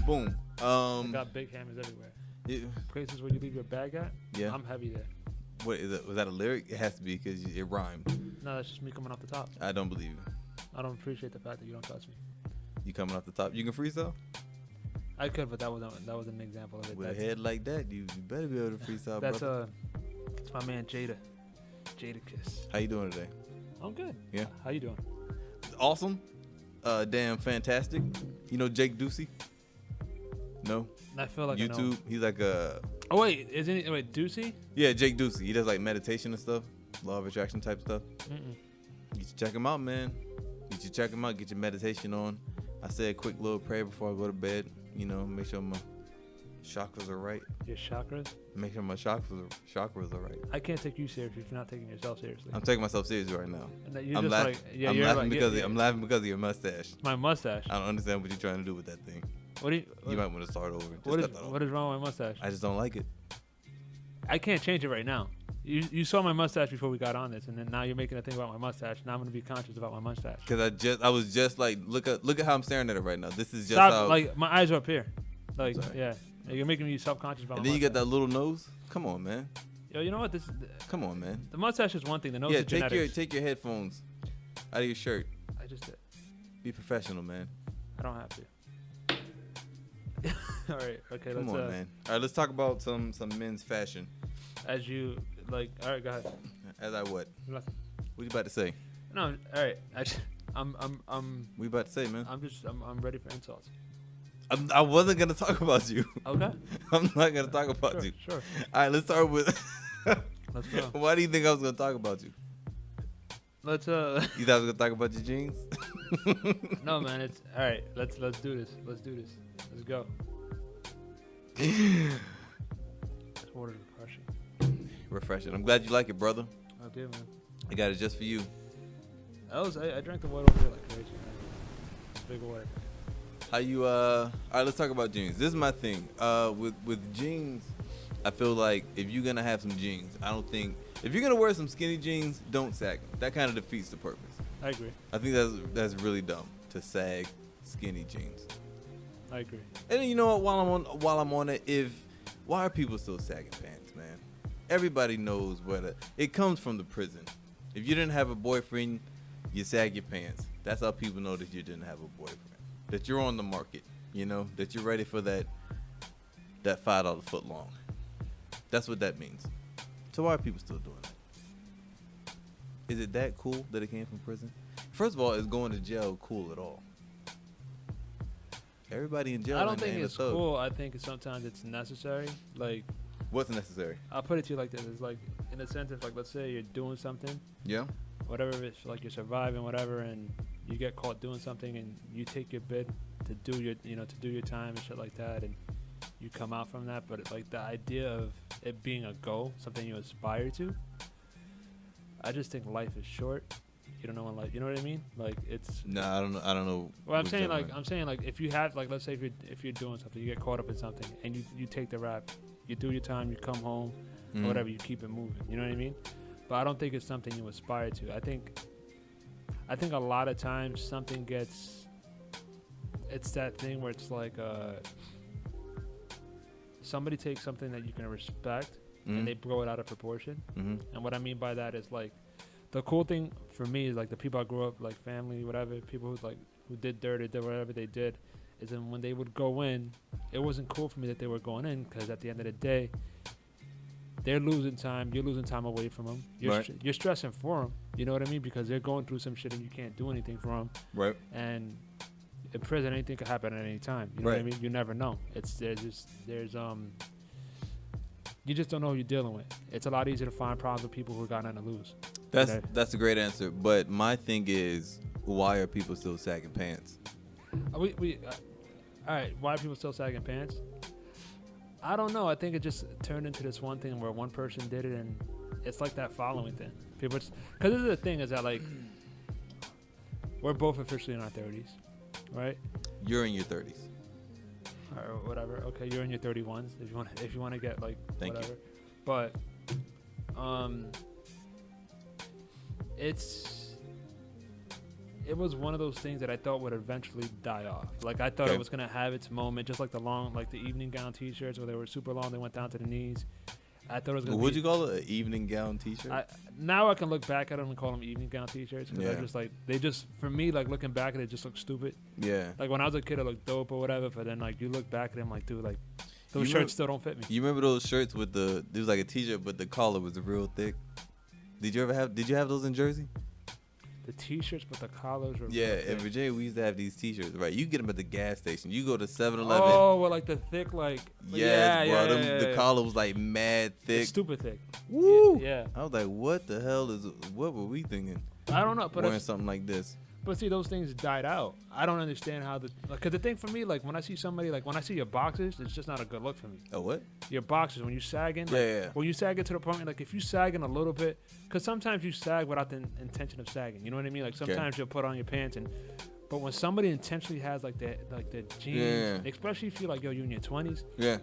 Boom. I got big hammers everywhere. Places where you leave your bag at. Yeah. I'm heavy there. What is it? Was that a lyric? It has to be because it rhymed. No, that's just me coming off the top. I don't believe you. I don't appreciate the fact that you don't trust me. You coming off the top? You can freestyle? I could, but that wasn't an example of it. With a head like that, you better be able to freestyle, that's brother. That's my man Jada Kiss. How you doing today? I'm good. Yeah. How you doing? Awesome. Damn fantastic. You know Jake Ducey? No? I feel like YouTube. I know. He's like a... Oh, wait. Wait, Ducey? Yeah, Jake Ducey. He does like meditation and stuff. Law of attraction type stuff. Mm-mm. You should check him out, man. You should check him out. Get your meditation on. I say a quick little prayer before I go to bed. You know, make sure my chakras are right. Your chakras? Make sure my chakras are right. I can't take you seriously if you're not taking yourself seriously. I'm taking myself seriously right now. I'm laughing. I'm laughing because of your mustache. My mustache. I don't understand what you're trying to do with that thing. You might want to start over. What is wrong with my mustache? I just don't like it. I can't change it right now. You saw my mustache before we got on this, and then now you're making a thing about my mustache. Now I'm gonna be conscious about my mustache. Because I was just like, look at how I'm staring at it right now. This is just how, like my eyes are up here. Like yeah, you're making me self-conscious about. And then you got that little nose. Come on, man. Yo, you know what? Come on, man. The mustache is one thing. The nose is genetics. Take your headphones out of your shirt. I just did. Be professional, man. I don't have to. All right. Okay. Come on, man. All right. Let's talk about some men's fashion. As you like. All right. Go ahead. As I what? Nothing. What you about to say? No. All right. I'm. What you about to say, man? I'm ready for insults. I wasn't gonna talk about you. Okay. I'm not gonna talk about you. Sure. All right. Let's start with. Let's go. Why do you think I was gonna talk about you? Let's You thought I was gonna talk about your jeans? No, man. It's all right. Let's do this. Let's do this. Let's go. This water's refreshing. Refreshing. I'm glad you like it, brother. I do, man. I got it just for you. I drank the water over here like crazy, man. It's big water. How you all right, let's talk about jeans. This is my thing. With jeans, I feel like if you're gonna have some jeans, I don't think if you're gonna wear some skinny jeans, don't sag them. That kind of defeats the purpose. I agree. I think that's really dumb to sag skinny jeans. I agree. And then, you know what, while I'm on it, why are people still sagging pants, man? Everybody knows it comes from the prison. If you didn't have a boyfriend, you sag your pants. That's how people know that you didn't have a boyfriend. That you're on the market, you know, that you're ready for that $5 foot long. That's what that means. So why are people still doing that? Is it that cool that it came from prison? First of all, is going to jail cool at all? Everybody in jail. I don't think it's cool. I think sometimes it's necessary. Like, what's necessary? I'll put it to you like this: it's like, in a sense, if like, let's say you're doing something, yeah, whatever it's like, you're surviving, whatever, and you get caught doing something, and you take your bid to do your time and shit like that, and you come out from that. But it's like the idea of it being a goal, something you aspire to. I just think life is short. You don't know when life. You know what I mean? Like it's. No, I don't know. Well, I'm saying like if you have like, let's say if you're doing something, you get caught up in something, and you take the rap, you do your time, you come home, or whatever, you keep it moving. You know what I mean? But I don't think it's something you aspire to. I think a lot of times something gets. It's that thing where it's like somebody takes something that you can respect and they blow it out of proportion. And what I mean by that is like. The cool thing for me is like the people I grew up, like family, whatever, people who did dirt or did whatever they did, is then when they would go in, it wasn't cool for me that they were going in, because at the end of the day, they're losing time, you're losing time away from them, you're stressing for them, you know what I mean, because they're going through some shit and you can't do anything for them, right? And in prison, anything could happen at any time, you know what I mean? You never know. You just don't know who you're dealing with. It's a lot easier to find problems with people who got nothing to lose. That's a great answer. But my thing is, why are people still sagging pants? All right, why are people still sagging pants? I don't know. I think it just turned into this one thing where one person did it, and it's like that following thing. People, because this is the thing is that like we're both officially in our 30s, right? You're in your 30s. Or whatever. Okay, you're in your 31s if you want to get like Thank whatever. You. But it was one of those things that I thought would eventually die off. Like I thought it was gonna have its moment, just like the evening gown T-shirts where they were super long, they went down to the knees. I thought it was gonna. What'd you call it? An evening gown T-shirt? Now I can look back at them and call them evening gown T-shirts because they just for me like looking back at it just look stupid. Yeah. Like when I was a kid, it looked dope or whatever, but then like you look back at them like, dude, like those shirts still don't fit me. You remember those shirts with there was like a T-shirt, but the collar was real thick. Did you have those in Jersey? The T-shirts, but the collars were. Yeah, in Virginia, we used to have these T-shirts, right? You get them at the gas station. You go to 7-Eleven. Oh, well, like the thick, like. Yes, yeah, the collar was like mad thick. It's stupid thick. Woo! Yeah. I was like, what the hell what were we thinking? I don't know, but wearing something like this. But see, those things died out. I don't understand how because the thing for me, like when I see somebody, like when I see your boxers, it's just not a good look for me. Oh, what? Your boxers, when you sagging. Yeah. When you sagging to the point, like if you sagging a little bit, because sometimes you sag without the intention of sagging. You know what I mean? Like sometimes you'll put on your pants but when somebody intentionally has like the jeans, especially if you're like, you're in your 20s. Yeah.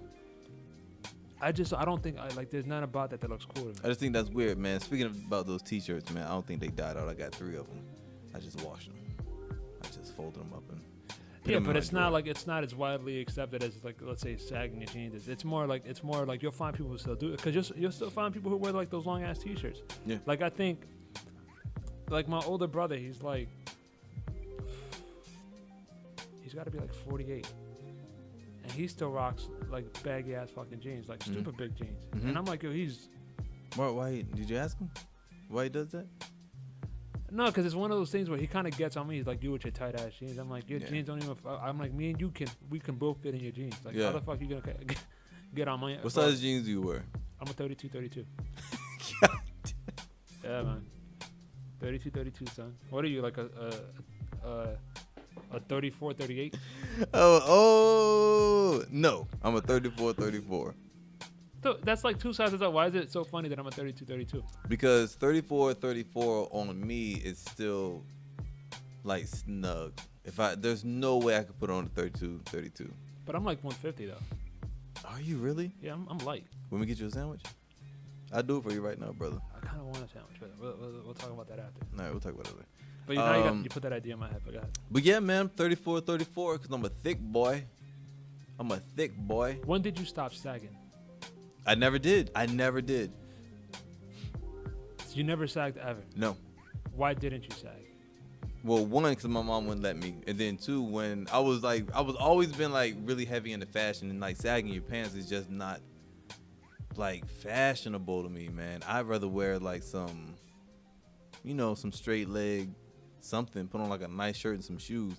I don't think there's nothing about that looks cool to me. I just think that's weird, man. Speaking about those T-shirts, man, I don't think they died out. I got 3 of them. I just washed them. I just folded them up and. Yeah, but it's not as widely accepted as like let's say sagging your jeans. It's more like you'll find people who still do it because you'll still find people who wear like those long ass T-shirts. Yeah. Like I think, like my older brother, he's got to be like 48, and he still rocks like baggy ass fucking jeans, like stupid big jeans. Mm-hmm. And I'm like, yo, he's. Why did you ask him? Why he does that? No, because it's one of those things where he kind of gets on me. He's like, you with your tight ass jeans. I'm like, your jeans don't even. I'm like, me and you we can both fit in your jeans. Like, how the fuck you gonna get on my? What size jeans do you wear? I'm a 32. Yeah, man. 32, son. What are you, like a 34, 38? Oh no, I'm a 34. So that's like 2 sizes up. Why is it so funny that I'm a 32? Because 34 on me is still like snug. There's no way I could put on a 32. But I'm like 150 though. Are you really? Yeah, I'm light. When we get you a sandwich, I'll do it for you right now, brother. I kind of want a sandwich, but we'll talk about that after. All right, we'll talk about it later. But now you put that idea in my head. But go ahead. But yeah, man, I'm 34 because I'm a thick boy. When did you stop sagging? I never did. So you never sagged ever? No. Why didn't you sag? Well, 1, because my mom wouldn't let me. And then 2, when I was always been like really heavy into fashion, and like sagging your pants is just not like fashionable to me, man. I'd rather wear like some straight leg something, put on like a nice shirt and some shoes.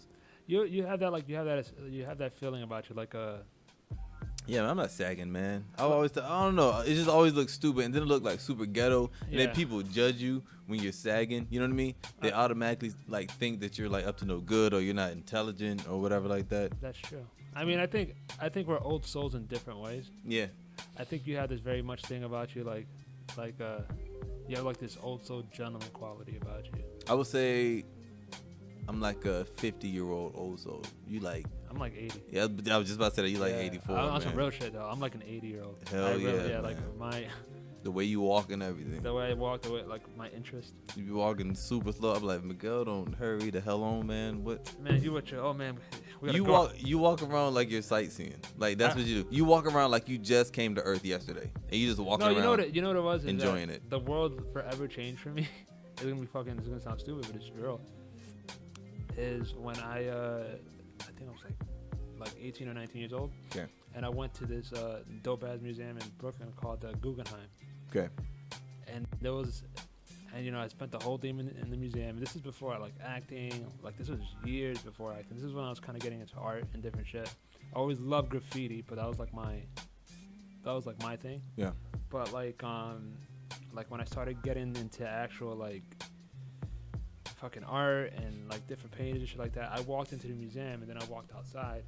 You have that feeling about you like a. Yeah, man, I'm not sagging, man. I don't know. It just always looks stupid, and then it look like super ghetto. And then people judge you when you're sagging. You know what I mean? They automatically like think that you're like up to no good, or you're not intelligent, or whatever like that. That's true. I mean, I think we're old souls in different ways. Yeah. I think you have this very much thing about you, you have like this old soul gentleman quality about you. I would say I'm like a 50-year-old old soul. You like? I'm like 80. Yeah, I was just about to say that you like 84. I'm on some real shit though. I'm like an 80-year-old. Hell yeah, like the way you walk and everything. The way I walk, like my interest. You be walking super slow. I'm like, Miguel, don't hurry the hell on, man. What? Man, you with your man. You walk around like you're sightseeing. Like that's what you do. You walk around like you just came to Earth yesterday, and you just walk around. You know what it was? Enjoying it. The world forever changed for me. It's gonna sound stupid, but it's real. Is when I think I was like 18 or 19 years old. Okay. And I went to this dope ass museum in Brooklyn called the Guggenheim. Okay. And I spent the whole day in the museum. And this is before I like acting. Like this was years before acting. This is when I was kind of getting into art and different shit. I always loved graffiti, but that was like my thing. Yeah. But like when I started getting into actual like fucking art and like different paintings and shit like that, I walked into the museum and then I walked outside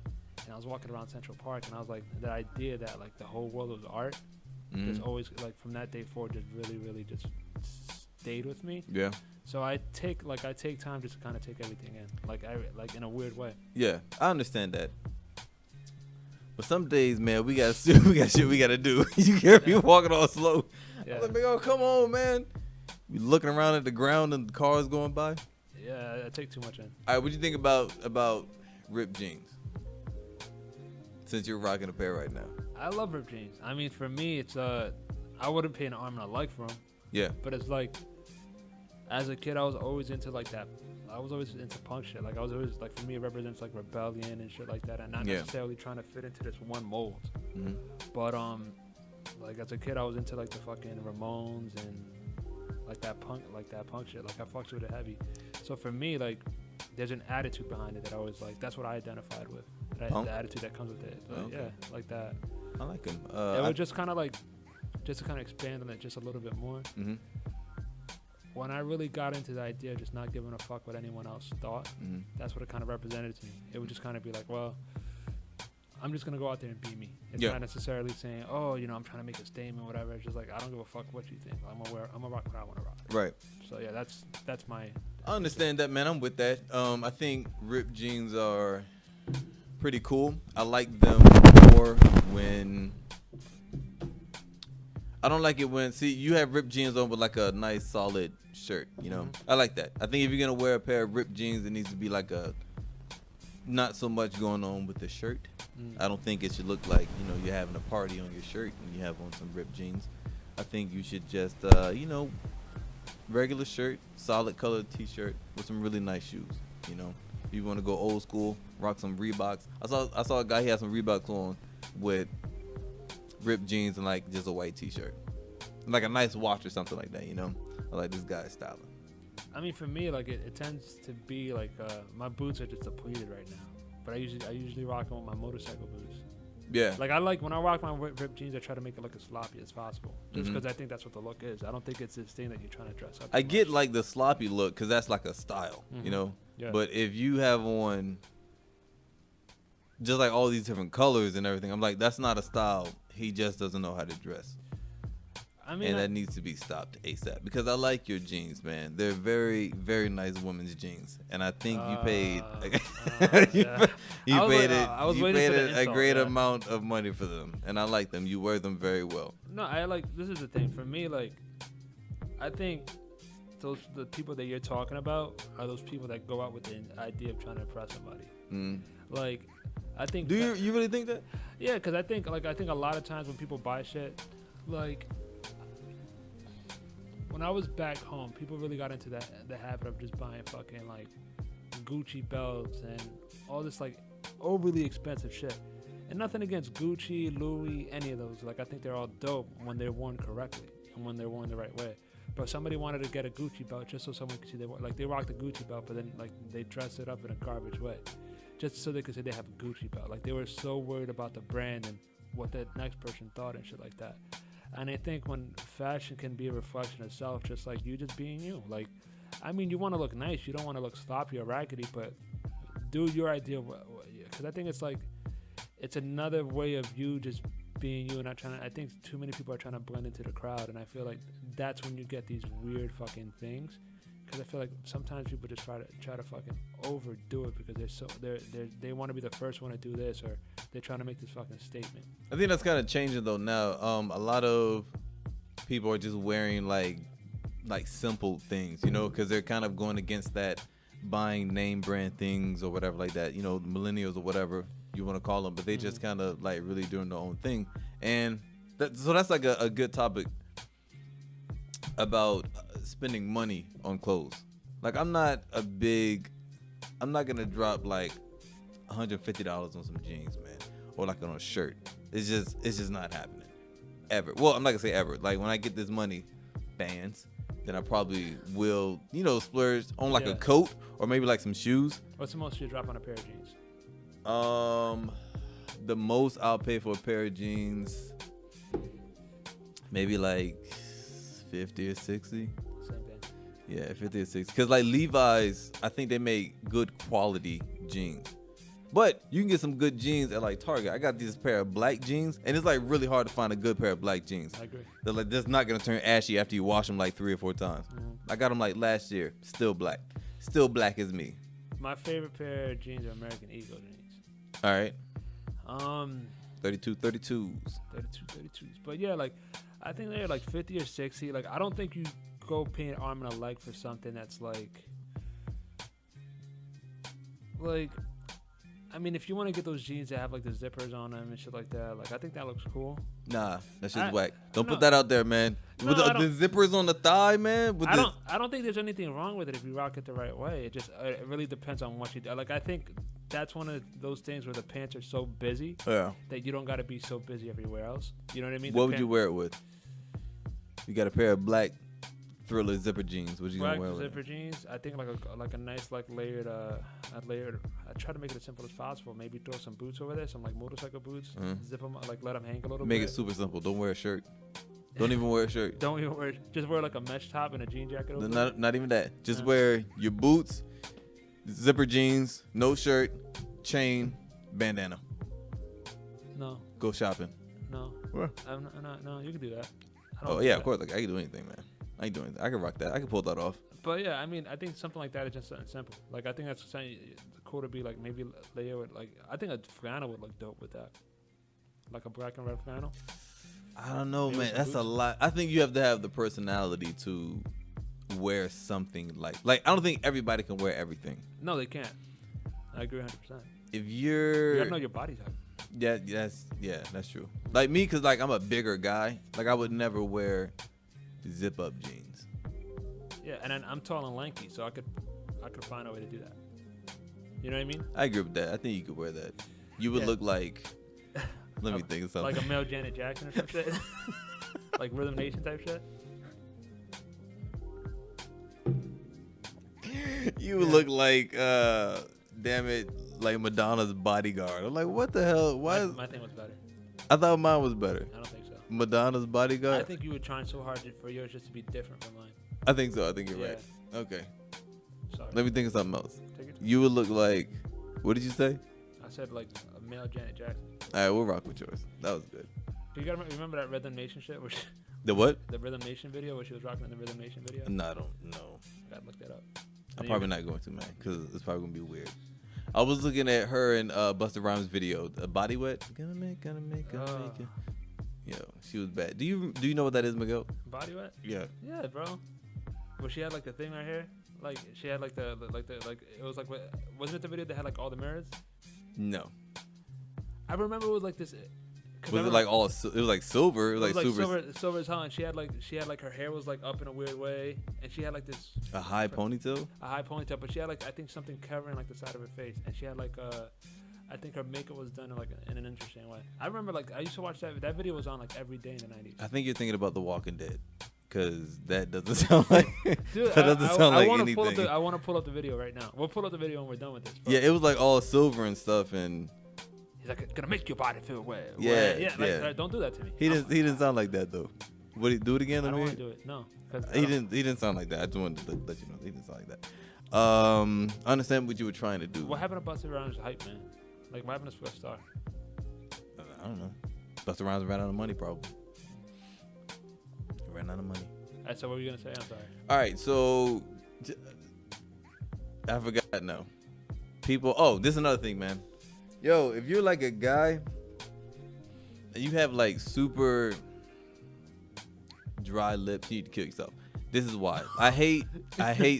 and I was walking around Central Park and I was like, the idea that like the whole world was art just always like from that day forward just really, really just stayed with me. Yeah. So I take time just to kind of take everything in, like in a weird way. Yeah, I understand that. But some days, man, we got shit we gotta do. You can't be walking all slow. Yeah. I'm like, oh, come on, man. You looking around at the ground and the cars going by. Yeah, I take too much in. All right, what do you think about ripped jeans? Since you're rocking a pair right now. I love ripped jeans. I mean, for me, it's I wouldn't pay an arm and a leg for them. Yeah. But it's like, as a kid, I was always into like that. I was always into punk shit. Like I was always like, for me, it represents like rebellion and shit like that, and not necessarily trying to fit into this one mold. Mm-hmm. But like as a kid, I was into like the fucking Ramones and like that punk shit. Like I fucked with it heavy. So for me, like, there's an attitude behind it that I was like, that's what I identified with. The attitude that comes with it. But yeah, like that. I like him. It was just kind of like, just to kind of expand on it just a little bit more. Mm-hmm. When I really got into the idea of just not giving a fuck what anyone else thought, that's what it kind of represented to me. It would just kind of be like, well, I'm just going to go out there and be me. It's not necessarily saying, oh, you know, I'm trying to make a statement, whatever. It's just like, I don't give a fuck what you think. I'm going to rock what I want to rock. Right. So, yeah, that's my... I understand that, man. I'm with that. I think ripped jeans are pretty cool. I like them more when... I don't like it when... See, you have ripped jeans on with like a nice, solid shirt, you know? I like that. I think if you're going to wear a pair of ripped jeans, it needs to be like a... Not so much going on with the shirt. I don't think it should look like, you know, you're having a party on your shirt and you have on some ripped jeans. I think you should just, you know, regular shirt, solid colored t-shirt with some really nice shoes, you know. If you want to go old school, rock some Reeboks. I saw a guy, he had some Reeboks on with ripped jeans and like just a white t-shirt. Like a nice watch or something like that, you know. I like this guy's styling. I mean, for me, like it tends to be like my boots are just depleted right now. But I usually rock them with my motorcycle boots. Yeah. Like I like when I rock my ripped jeans, I try to make it look as sloppy as possible, just because I think that's what the look is. I don't think it's this thing that you're trying to dress up. I get like the sloppy look because that's like a style, you know. Yeah. But if you have on just like all these different colors and everything, I'm like, that's not a style. He just doesn't know how to dress. I mean, and that needs to be stopped ASAP because I like your jeans, man. They're very, very nice women's jeans, and I think you paid you paid a great amount of money for them, and I like them. You wear them very well. No, this is the thing for me. Like, I think the people that you're talking about are those people that go out with the idea of trying to impress somebody. Like, I think. Do you really think that? Yeah, because I think a lot of times when people buy shit, like. When I was back home, people really got into the habit of just buying fucking like Gucci belts and all this like overly expensive shit. And nothing against Gucci, Louis, any of those. Like I think they're all dope when they're worn correctly and when they're worn the right way. But somebody wanted to get a Gucci belt just so someone could see they rocked the Gucci belt, but then like they dressed it up in a garbage way, just so they could say they have a Gucci belt. Like they were so worried about the brand and what the next person thought and shit like that. And I think when fashion can be a reflection of self, just like you just being you. Like, I mean, you want to look nice. You don't want to look sloppy or raggedy, but do your idea of what because I think it's like, it's another way of you just being you and not trying to, I think too many people are trying to blend into the crowd. And I feel like that's when you get these weird fucking things. Because I feel like sometimes people just try to fucking overdo it because they want to be the first one to do this, or they're trying to make this fucking statement. I think that's kind of changing though now. A lot of people are just wearing like simple things, you know, because they're kind of going against that buying name brand things or whatever like that. You know, millennials or whatever you want to call them, but they just kind of like really doing their own thing, and so that's like a good topic about spending money on clothes. Like I'm not gonna drop like $150 on some jeans, man, or like on a shirt. It's just not happening ever. Well, I'm not gonna say ever. Like when I get this money, bands, then I probably will, you know, splurge on like a coat or maybe like some shoes. What's the most you drop on a pair of jeans? The most I'll pay for a pair of jeans, maybe like 50 or 60. Same thing. Yeah, 50 or 60. Because like Levi's, I think they make good quality jeans. But you can get some good jeans at like Target. I got this pair of black jeans, and it's like really hard to find a good pair of black jeans. I agree. They're like, that's not gonna turn ashy after you wash them like 3 or 4 times. I got them like last year, still black as me. My favorite pair of jeans are American Eagle jeans. All right. 32s. 32s. But yeah, like I think they're like 50 or 60. Like I don't think you go pay an arm and a leg for something that's like like, I mean, if you want to get those jeans that have like the zippers on them and shit like that, like I think that looks cool. Nah, that shit's whack. Don't put that out there, man. No, With the zippers on the thigh, man. I don't think there's anything wrong with it if you rock it the right way. It really depends on what you do. Like I think that's one of those things where the pants are so busy that you don't got to be so busy everywhere else. You know what I mean? What would you wear it with? You got a pair of black Thriller zipper jeans. What you gonna wear with zipper jeans? I think like a nice like layered. I try to make it as simple as possible. Maybe throw some boots over there, some like motorcycle boots. Zip them, like let them hang a little bit. Make it super simple. Don't wear a shirt. Don't even wear a shirt. Don't even wear. Just wear like a mesh top and a jean jacket over it. Not even that. Just wear your boots, zipper jeans, no shirt, chain, bandana. No. Go shopping. No. Where? No, you can do that. Oh yeah, of course. Like I can do anything, man. I ain't doing anything. I can rock that. I can pull that off. But yeah, I mean, I think something like that is just something simple. Like I think that's something cool to be like maybe layer with like I think a flannel would look dope with that. Like a black and red flannel. I don't know, man. That's a lot. I think you have to have the personality to wear something like I don't think everybody can wear everything. No, they can't. I agree 100%. If you gotta know your body type. Yeah, that's true. Like me, cause like I'm a bigger guy. Like I would never wear zip up jeans. Yeah, and then I'm tall and lanky, so I could find a way to do that. You know what I mean? I agree with that. I think you could wear that. You would look like. Let me think of something. Like a male Janet Jackson or some shit. Like Rhythm Nation type shit. You would look like, damn it, like Madonna's bodyguard. I'm like, what the hell? My thing was better. I thought mine was better. I don't think so. Madonna's bodyguard? I think you were trying so hard for yours just to be different from mine. I think so. I think you're right. Okay. Sorry. Let me think of something else. Take it. You would look like, what did you say? I said like a male Janet Jackson. All right, we'll rock with yours. That was good. You gotta remember that Rhythm Nation shit? The what? The Rhythm Nation video where she was rocking in the Rhythm Nation video? No, I don't know. Gotta look that up. I'm probably not going to, man, because it's probably going to be weird. I was looking at her and Busta Rhymes' video, Body Wet. Gonna make it. Yo, she was bad. Do you know what that is, Miguel? Body Wet? Yeah. Yeah, bro. Where she had like the thing right here? Like she had like it was like wasn't it the video that had like all the mirrors? No. I remember it was like this. Was it like all? It was like silver. It was like silver as hell. And she had like her hair was like up in a weird way, and she had like this a high ponytail. A high ponytail, but she had like I think something covering like the side of her face, and she had like I think her makeup was done in an interesting way. I remember like I used to watch that video was on like every day in the 90s. I think you're thinking about The Walking Dead, because that doesn't sound like Dude, that doesn't sound like anything. I want to pull up the video right now. We'll pull up the video when we're done with this. Bro. Yeah, it was like all silver and stuff, and he's like gonna make your body feel wet. Yeah. Like, don't do that to me. He didn't sound like that though. Would he do it again? I don't want to do it. No, he didn't sound like that. I just wanted to let you know he didn't sound like that. I understand what you were trying to do. What happened to Busta Rhymes' hype, man? Like, what happened to Swift Star? I don't know. Busta Rhymes ran out of money, probably. He ran out of money. All right, so what were you gonna say? I'm sorry. All right, so I forgot now. People. Oh, this is another thing, man. Yo, if you're like a guy and you have like super dry lips, you need to kill yourself. This is why. I hate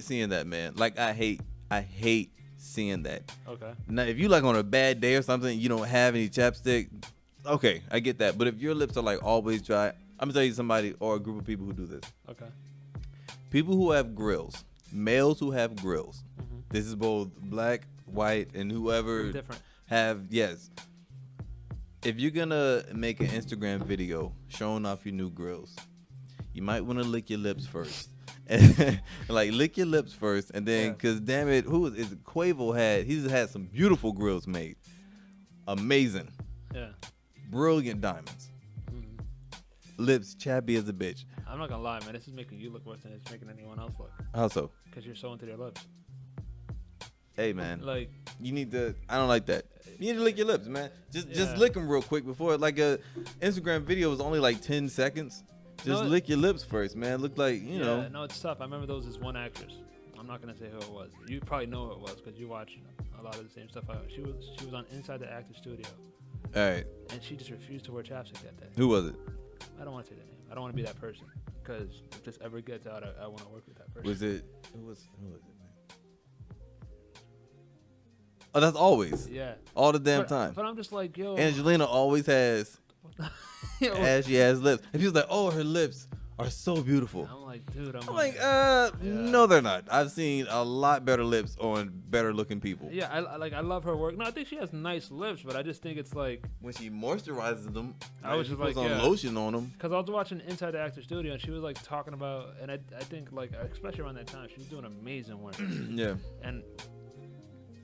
seeing that, man. Like I hate seeing that. Okay. Now, if you like on a bad day or something, you don't have any chapstick. Okay, I get that. But if your lips are like always dry, I'm gonna tell you somebody or a group of people who do this. Okay. People who have grills, males who have grills. Mm-hmm. This is both black, white, and whoever different. Yes. If you're gonna make an Instagram video showing off your new grills, you might want to lick your lips first. Like lick your lips first, and then, cause damn it, who is it? Quavo he's had some beautiful grills made, amazing, brilliant diamonds, lips chappy as a bitch. I'm not gonna lie, man. This is making you look worse than it's making anyone else look. How so? Cause you're so into their lips. Hey man, like you need to. I don't like that. You need to lick your lips, man. Just lick them real quick before. Like a Instagram video is only like 10 seconds. Just lick your lips first, man. Look like, you know. No, it's tough. I remember those as one actress. I'm not gonna say who it was. You probably know who it was because you watch a lot of the same stuff. She was on Inside the Actor Studio. All right. And she just refused to wear chapstick that day. Who was it? I don't want to say the name. I don't want to be that person because if this ever gets out, I want to work with that person. Was it? Who was it, man? Oh, that's always. Yeah. All the damn time. But I'm just like, yo. Angelina always has ashy ass lips. And people's like, oh, her lips are so beautiful. I'm like, dude, no, they're not. I've seen a lot better lips on better looking people. Yeah, I love her work. No, I think she has nice lips, but I just think it's like when she moisturizes them, I was just puts like, on lotion on them. Because I was watching Inside the Actor Studio, and she was like talking about, and I think like especially around that time, she was doing amazing work. Yeah. And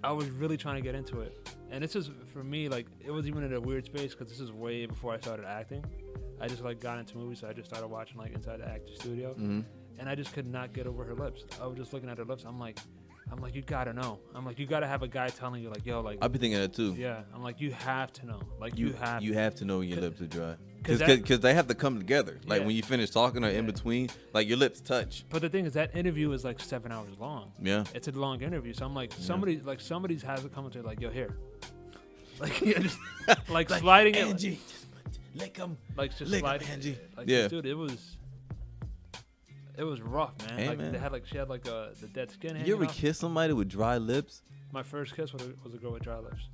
I was really trying to get into it, and this is for me like it was even in a weird space because this is way before I started acting. I just like got into movies, so I just started watching like Inside the Actor Studio, and I just could not get over her lips. I was just looking at her lips. I'm like, you gotta know. I'm like, you gotta have a guy telling you like, yo, like. I've been thinking that too. Yeah, I'm like, you have to know. Like you have to know when your lips are dry, because they have to come together. Like when you finish talking or in between, like your lips touch. But the thing is, that interview is like 7 hours long. Yeah, it's a long interview. So I'm like, somebody's has to come and say like, yo, here, like, yeah, just, like sliding it. Angie. Lick him. Like just lick sliding. Angie. Like, yeah, dude, it was rough, man. Hey, like man. she had like the dead skin. You ever off. kiss somebody with dry lips? My first kiss was a girl with dry lips.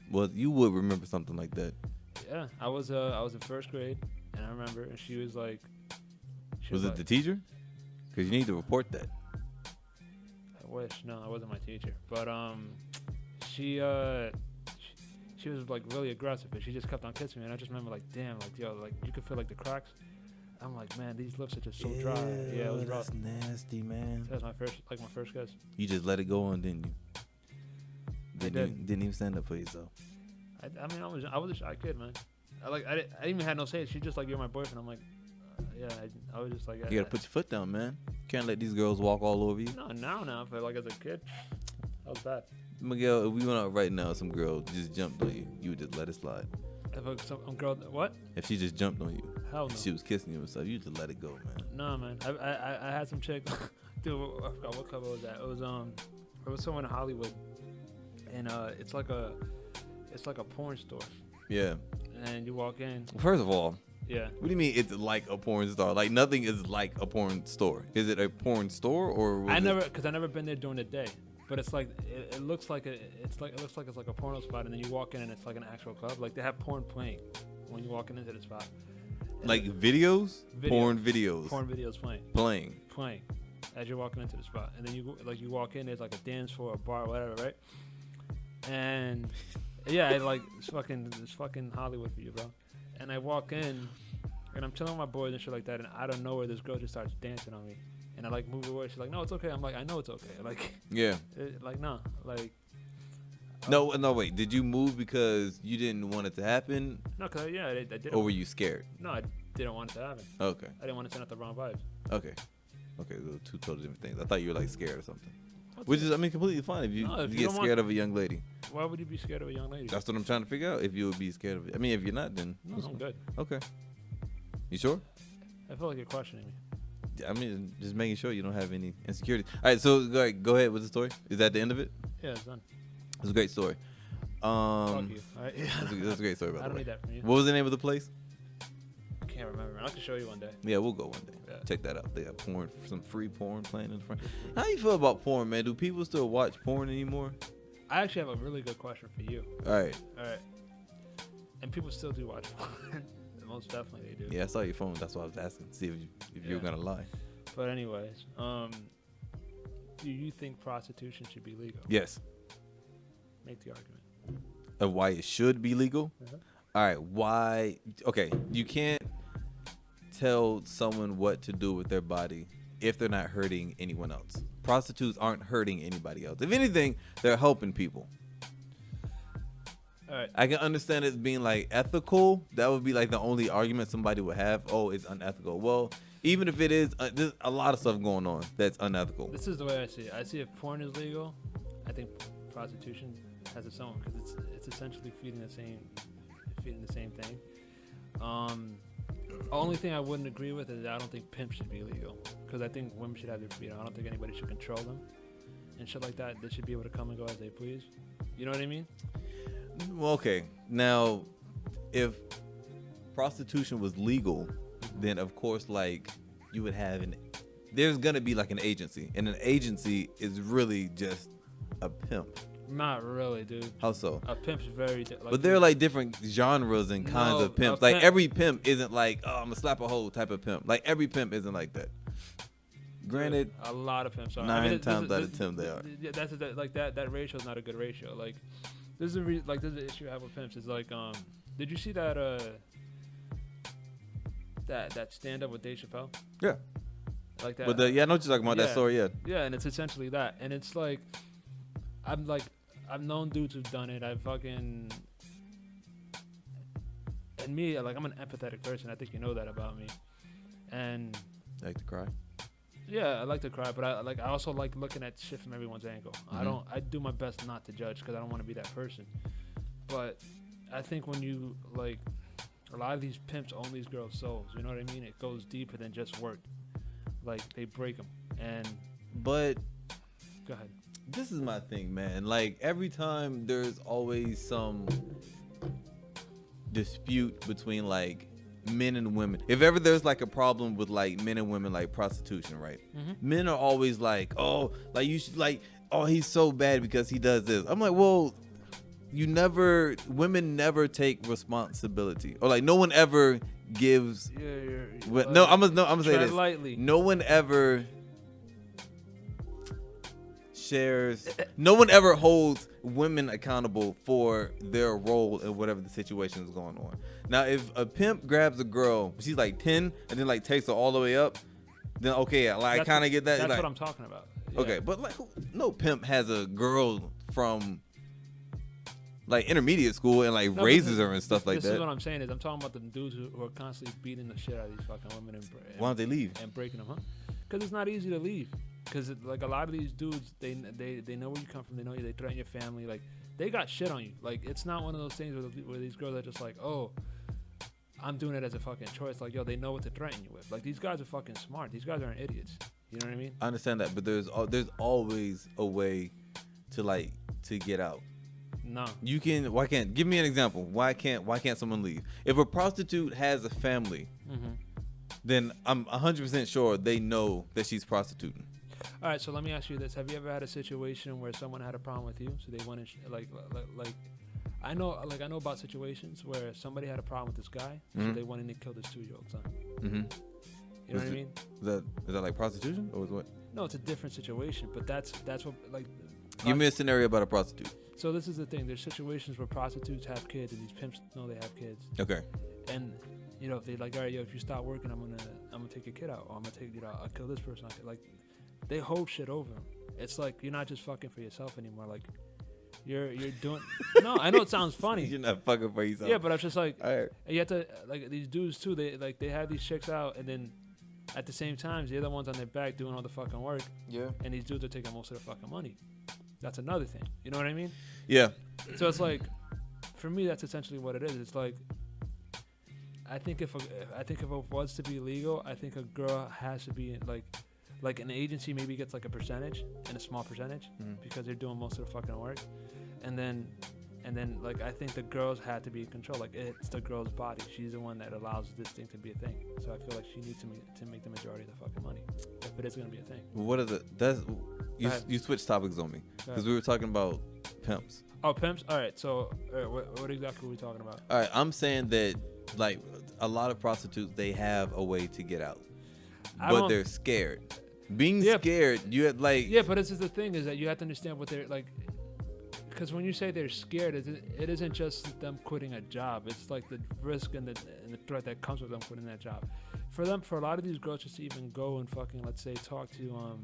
Well, you would remember something like that. Yeah, I was in first grade, and I remember, and she was like, was it the teacher? Because you need to report that. I wish. No, I wasn't my teacher, but she was like really aggressive, and she just kept on kissing me, and I just remember like, damn, like yo, like you could feel like the cracks. I'm like, man, these lips are just so dry. Yeah, it was rough. That's nasty, man. That was my first kiss. You just let it go on, didn't you? Didn't even stand up for yourself. I mean, I was a shy kid, man. I even had no say. She just like, you're my boyfriend. I'm like, yeah. I was just like, you gotta put your foot down, man. Can't let these girls walk all over you. No, now, but like as a kid, that was bad. Miguel, if we went out right now, some girl just jumped on you, you would just let it slide. If some girl, what? If she just jumped on you, hell no. She was kissing you and stuff, you just let it go, man. No, man. I had some chick. Dude, I forgot what club was that. It was somewhere in Hollywood, and it's like a porn store. Yeah. And you walk in. First of all. Yeah. What do you mean it's like a porn store? Like nothing is like a porn store. Is it a porn store or? I never been there during the day. But it's like it looks like it's like a porno spot, and then you walk in and it's like an actual club. Like they have porn playing when you're walking into the spot. Like videos? Porn videos. Porn videos playing as you're walking into the spot, and then you walk in. There's like a dance floor, a bar, whatever, right? And yeah, it's fucking Hollywood for you, bro. And I walk in, and I'm chilling with my boys and shit like that, and out of nowhere, this girl just starts dancing on me. And I like move away. She's like, "No, it's okay." I'm like, "I know it's okay." Like, yeah. No, wait. Did you move because you didn't want it to happen? No, cause I didn't. Or were you scared? No, I didn't want it to happen. Okay. I didn't want to send out the wrong vibes. Okay, those are two totally different things. I thought you were like scared or something. Which is, I mean, completely fine if you get scared of a young lady. Why would you be scared of a young lady? That's what I'm trying to figure out. If you would be scared of it. I mean, if you're not, then no, I'm good. Okay. You sure? I feel like you're questioning me. I mean, just making sure you don't have any insecurities. All right, so go ahead with the story. Is that the end of it? Yeah, it's done. It's a great story. Fuck you. All right. That's a great story. By the way. I don't need that from you. What was the name of the place? I can't remember. I can show you one day. Yeah, we'll go one day. Yeah. Check that out. They have porn, some free porn playing in the front. How you feel about porn, man? Do people still watch porn anymore? I actually have a really good question for you. All right. And people still do watch porn. Most definitely they do. Yeah, I saw your phone. That's why I was asking. See if you were gonna lie. But anyways, do you think prostitution should be legal? Yes. Make the argument. Of why it should be legal? Uh-huh. All right. Why? Okay. You can't tell someone what to do with their body if they're not hurting anyone else. Prostitutes aren't hurting anybody else. If anything, they're helping people. All right. I can understand it being like ethical. That would be like the only argument somebody would have. Oh, it's unethical. Well, even if it is, there's a lot of stuff going on that's unethical. This is the way I see it. I see if porn is legal, I think prostitution has its own because it's essentially feeding the same thing. Only thing I wouldn't agree with is I don't think pimps should be legal because I think women should have their freedom. I don't think anybody should control them and shit like that. They should be able to come and go as they please. You know what I mean? Well, okay. Now, if prostitution was legal, then of course, like you would have there's gonna be like an agency, and an agency is really just a pimp. Not really, dude. How so? A pimp's very. But there are like different genres and kinds of pimps. Like every pimp isn't like, oh, I'm gonna slap a hoe type of pimp. Like every pimp isn't like that. Granted, a lot of pimps are. 9 times out of 10 they are. Yeah, that ratio is not a good ratio. Like this is the issue I have with pimps. Is like did you see that that stand up with Dave Chappelle? Yeah. Like that. But I know what you're talking about, that story, yeah. Yeah, and it's essentially that. And it's like I've known dudes who've done it. And me, like, I'm an empathetic person. I think you know that about me. And I like to cry. Yeah, I like to cry, but I also like looking at shit from everyone's angle. Mm-hmm. I do my best not to judge because I don't want to be that person. But I think when you like, a lot of these pimps own these girls' souls. You know what I mean? It goes deeper than just work. Like they break them. But go ahead. This is my thing, man. Like every time there's always some dispute between like men and women. If ever there's like a problem with like men and women, like prostitution, right? Mm-hmm. Men are always like, oh, like you should like, oh, he's so bad because he does this. I'm like, well, women never take responsibility, or like no one ever gives. No, I'm gonna say this. Lightly. No one ever shares. No one ever holds women accountable for their role in whatever the situation is going on. Now, if a pimp grabs a girl, she's like 10, and then like takes her all the way up, then okay, like I kind of get that. That's like, what I'm talking about. Yeah. Okay, but like no pimp has a girl from like intermediate school and like raises her and stuff like that. This is what I'm saying. I'm talking about the dudes who are constantly beating the shit out of these fucking women and why don't they leave and breaking them, huh? Because it's not easy to leave. Because like a lot of these dudes, they know where you come from. They know you. They threaten your family. Like they got shit on you. Like it's not one of those things where these girls are just like, oh, I'm doing it as a fucking choice. Like yo, they know what to threaten you with. Like these guys are fucking smart. These guys aren't idiots. You know what I mean? I understand that, but there's always a way to get out. No. You can. Why can't? Give me an example. Why can't someone leave? If a prostitute has a family, mm-hmm. then I'm 100% sure they know that she's prostituting. All right, so let me ask you this: have you ever had a situation where someone had a problem with you, so they went and like I know about situations where somebody had a problem with this guy, mm-hmm. so they went in and killed his 2-year-old son. Mm-hmm. You know what I mean? Is that like prostitution or what? No, it's a different situation, but that's what like. Give me a scenario about a prostitute. So this is the thing: there's situations where prostitutes have kids, and these pimps know they have kids. Okay. And you know, if they like, all right, yo, if you stop working, I'm gonna take your kid out, or I'm gonna take I'll kill this person. Like, they hold shit over them. It's like you're not just fucking for yourself anymore. Like, you're doing. No, I know it sounds funny. You're not fucking for yourself. Yeah, but I was just like, all right. You have to like these dudes too. They have these chicks out, and then at the same time, the other one's on their back doing all the fucking work. Yeah. And these dudes are taking most of the fucking money. That's another thing. You know what I mean? Yeah. So it's like, for me, that's essentially what it is. It's like, I think if it was to be legal, I think a girl has to be like an agency maybe gets like a percentage and a small percentage because they're doing most of the fucking work, and then like I think the girls had to be in control. Like it's the girl's body. She's the one that allows this thing to be a thing. So I feel like she needs to make the majority of the fucking money if it is gonna be a thing. What is it? You switched topics on me because we were talking about pimps. Oh, pimps. All right. So what exactly are we talking about? All right. I'm saying that like a lot of prostitutes, they have a way to get out, but they're scared. Being scared, you had like... Yeah, but this is the thing, is that you have to understand what they're like... Because when you say they're scared, it isn't just them quitting a job. It's like the risk and the threat that comes with them quitting that job. For a lot of these girls just to even go and fucking, let's say, talk to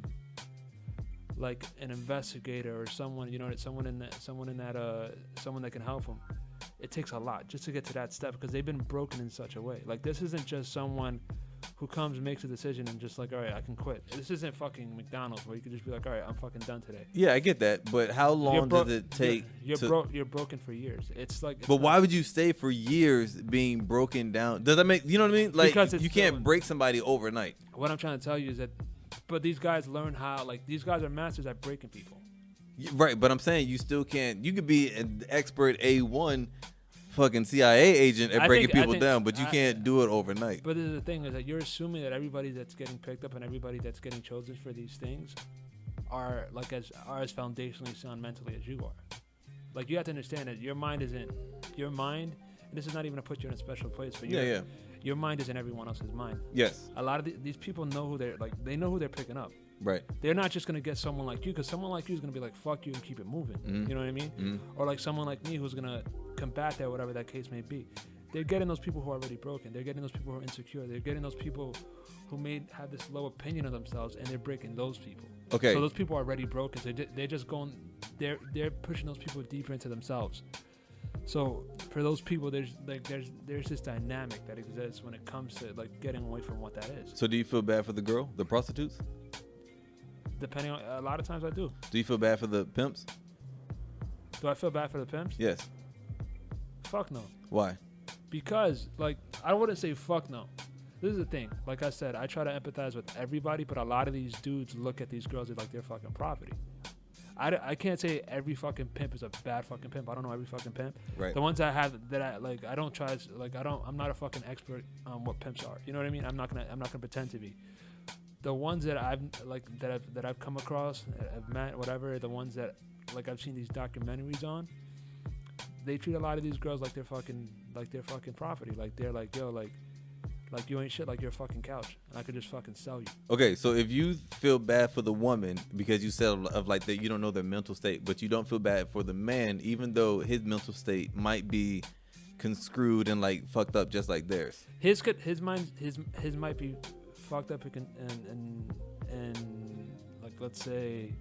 like an investigator or someone, you know, someone that can help them. It takes a lot just to get to that step because they've been broken in such a way. Like this isn't just someone who comes and makes a decision and just like, all right, I can quit. This isn't fucking McDonald's where you can just be like, all right, I'm fucking done today. Yeah, I get that, but how long does it take? You're broken for years. It's like. But why would you stay for years being broken down? Does that make you know what I mean? Like because you can't break somebody overnight. What I'm trying to tell you is that, but these guys learn how. Like these guys are masters at breaking people. Right, but I'm saying you still can't. You could be an expert A1. Fucking CIA agent at breaking people down, but you can't do it overnight. But the thing is that you're assuming that everybody that's getting picked up and everybody that's getting chosen for these things are as foundationally sound mentally as you are. like, you have to understand that your mind isn't your mind. And this is not even to put you in a special place, but your mind isn't everyone else's mind. Yes. A lot of these people know who they're like. They know who they're picking up. Right. They're not just gonna get someone like you, because someone like you is gonna be like, fuck you and keep it moving. You know what I mean? Or like someone like me who's gonna combat that, whatever that case may be. They're getting those people who are already broken. They're getting those people who are insecure. They're getting those people who may have this low opinion of themselves, and they're breaking those people. Okay. So those people are already broken. So they're just going. They're pushing those people deeper into themselves. So for those people, there's this dynamic that exists when it comes to like getting away from what that is. So do you feel bad for the girl, the prostitutes? Depending on, a lot of times I do. Do you feel bad for the pimps? Do I feel bad for the pimps? Yes. Fuck no. Why? Because, like, I wouldn't say fuck no. This is the thing. Like I said, I try to empathize with everybody, but a lot of these dudes look at these girls as like they're fucking property. I can't say every fucking pimp is a bad fucking pimp. I don't know every fucking pimp. Right. The ones I have that I like, I don't try to, like, I'm not a fucking expert on what pimps are. You know what I mean? I'm not gonna pretend to be. The ones that I've come across, I've met, whatever, the ones that like I've seen these documentaries on, they treat a lot of these girls like they're fucking property. Like they're like, yo, like you ain't shit, like you're a fucking couch, and I could just fucking sell you. Okay, so if you feel bad for the woman because you said of like that you don't know their mental state, but you don't feel bad for the man, even though his mental state might be construed and like fucked up just like theirs. His might be fucked up and like, let's say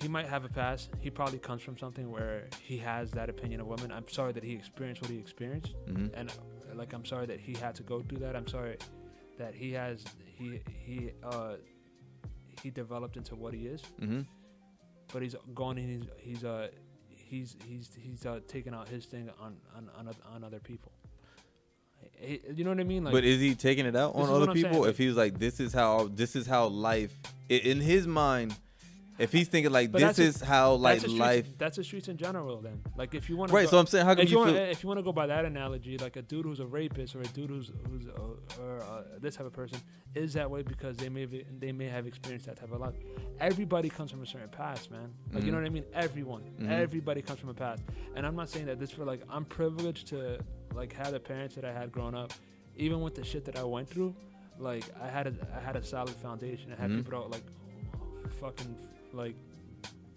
he might have a past. He probably comes from something where he has that opinion of women. I'm sorry that he experienced what he experienced, and like I'm sorry that he had to go through that. I'm sorry that he developed into what he is. But he's gone and he's taking out his thing on other people. You know what I mean? Like, but is he taking it out on other people? If he's like, this is how life in his mind. If he's thinking like this is how like life, that's the streets in general. Then, like, if you want right. So I'm saying, how can you feel? If you want to go by that analogy, like a dude who's a rapist or a dude who's this type of person is that way because they may have experienced that type of life. Everybody comes from a certain past, man. Like, you know what I mean? Everybody comes from a past. And I'm not saying that this for like, I'm privileged to like have the parents that I had growing up, even with the shit that I went through. Like, I had a solid foundation. I had people that like fucking like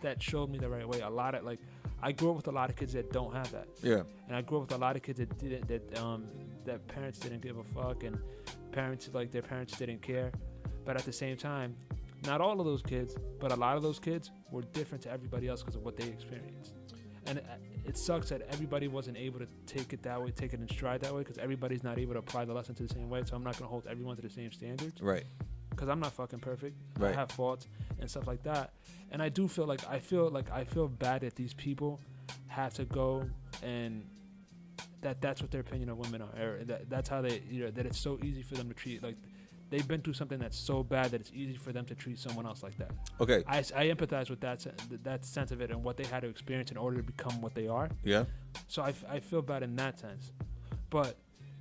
that showed me the right way. A lot of like, I grew up with a lot of kids that don't have that. Yeah. And I grew up with a lot of kids that parents didn't give a fuck, and their parents didn't care. But at the same time, not all of those kids, but a lot of those kids were different to everybody else because of what they experienced. And it sucks that everybody wasn't able to take it that way, take it in stride that way, because everybody's not able to apply the lesson to the same way. So I'm not gonna hold everyone to the same standards. Right. Because I'm not fucking perfect. Right. I have faults and stuff like that. And I do feel like I feel bad that these people have to go and that's what their opinion of women are. Or that's how they, that it's so easy for them to treat, like, they've been through something that's so bad that it's easy for them to treat someone else like that. Okay. I empathize with that sense of it and what they had to experience in order to become what they are. Yeah. So I feel bad in that sense. But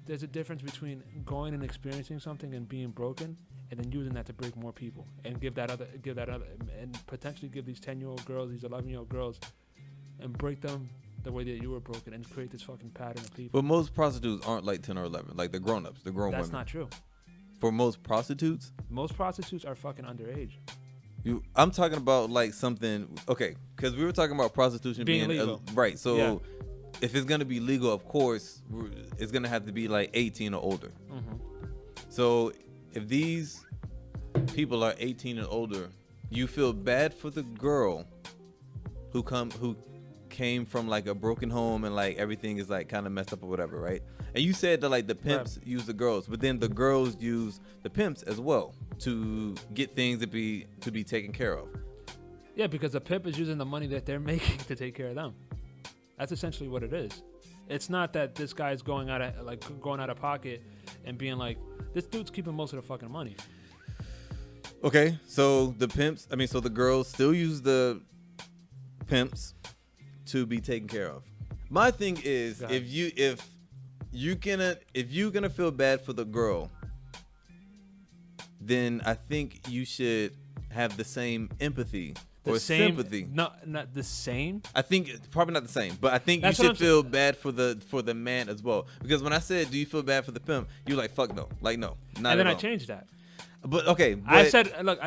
there's a difference between going and experiencing something and being broken, and then using that to break more people and give that other, and potentially give these 10-year-old girls, these 11-year-old girls, and break them the way that you were broken and create this fucking pattern of people. But most prostitutes aren't like 10 or 11, like the grown-ups, the grown women. That's not true. For most prostitutes? Most prostitutes are fucking underage. I'm talking about like something, okay, because we were talking about prostitution being legal. Right, so yeah. If it's going to be legal, of course, it's going to have to be like 18 or older. So if these people are 18 and older, you feel bad for the girl who came from like a broken home and like everything is like kind of messed up or whatever, right? And you said that like the pimps use the girls, but then the girls use the pimps as well to get things to be taken care of. Yeah, because the pimp is using the money that they're making to take care of them. That's essentially what it is. It's not that this guy's going out of pocket and being like, this dude's keeping most of the fucking money. Okay, so the girls still use the pimps to be taken care of. My thing is, if you're gonna feel bad for the girl, then I think you should have the same empathy or same, sympathy. Not the same. I think it's probably not the same, but I think That's you should feel bad for the man as well. Because when I said, "Do you feel bad for the pimp?" You were like, "Fuck no," like no, not And then at I all. changed that. But okay, I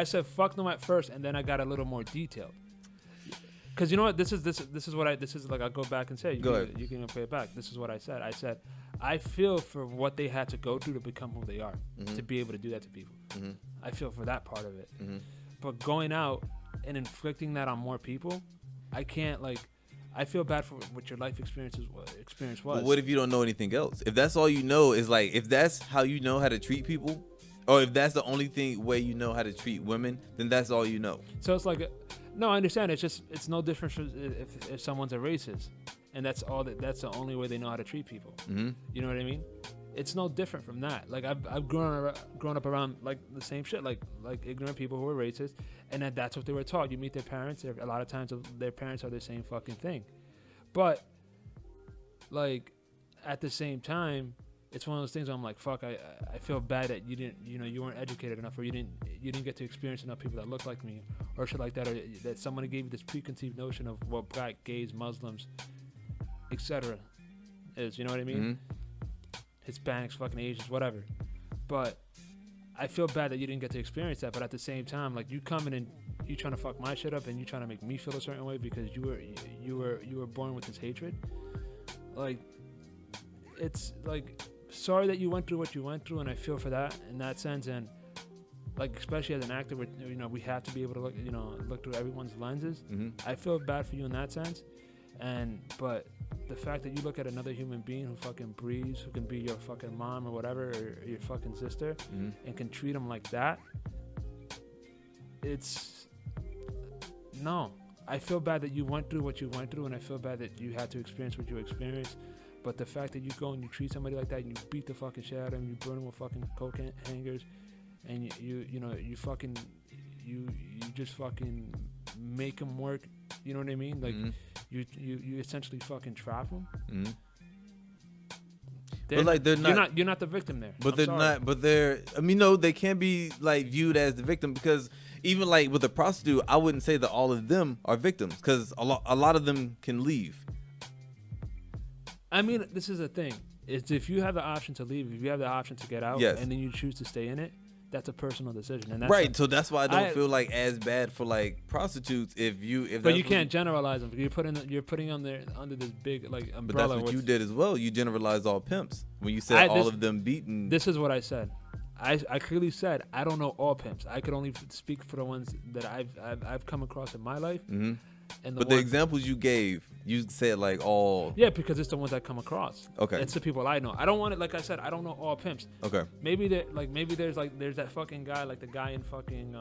said fuck no at first, and then I got a little more detailed. Because you know what, this is like I'll go back and say you can play it back. This is what I said. I said I feel for what they had to go through to become who they are, to be able to do that to people. I feel for that part of it. But going out and inflicting that on more people, I can't like. I feel bad for what your life experience was. But what if you don't know anything else? If that's all you know is like, if that's how you know how to treat people, or if that's the only way you know how to treat women, then that's all you know. So it's like, no, I understand. It's no different if someone's a racist, and that's the only way they know how to treat people. You know what I mean? It's no different from that. Like I've grown up around like the same shit, like ignorant people who are racist, and that's what they were taught. You meet their parents. A lot of times their parents are the same fucking thing, but like at the same time, it's one of those things where I'm like, fuck, I feel bad that you weren't educated enough, or you didn't get to experience enough people that look like me, or shit like that, or that somebody gave you this preconceived notion of what black, gays, Muslims, etc. is. You know what I mean? Hispanics, fucking Asians, whatever. But I feel bad that you didn't get to experience that. But at the same time, like, you coming and you trying to fuck my shit up, and you trying to make me feel a certain way because you were born with this hatred. Like, it's like, sorry that you went through what you went through, and I feel for that in that sense. And like, especially as an actor, we have to be able to look through everyone's lenses. I feel bad for you in that sense. But the fact that you look at another human being who fucking breathes, who can be your fucking mom or whatever, or your fucking sister, and can treat them like that, no. I feel bad that you went through what you went through, and I feel bad that you had to experience what you experienced. But the fact that you go and you treat somebody like that, and you beat the fucking shit out of them, you burn them with fucking coke hangers, and you just fucking make them work. You know what I mean? Like, you essentially fucking trap them. But like, you're not the victim there. But they're not. But they can't be like viewed as the victim, because even like with a prostitute, I wouldn't say that all of them are victims, because a lot of them can leave. I mean, this is the thing. It's if you have the option to leave, if you have the option to get out, and then you choose to stay in it, that's a personal decision. And that's right. So that's why I don't feel like as bad for like prostitutes But you can't generalize them. You're putting them under this big like umbrella. But that's what you did as well. You generalized all pimps when you said all of them beaten. This is what I said. I clearly said I don't know all pimps. I could only speak for the ones that I've come across in my life. And the examples you gave, you said like all. Yeah, because it's the ones I come across. Okay. It's the people I know. I don't want it. Like I said, I don't know all pimps. Okay. Maybe there's that fucking guy, like the guy in fucking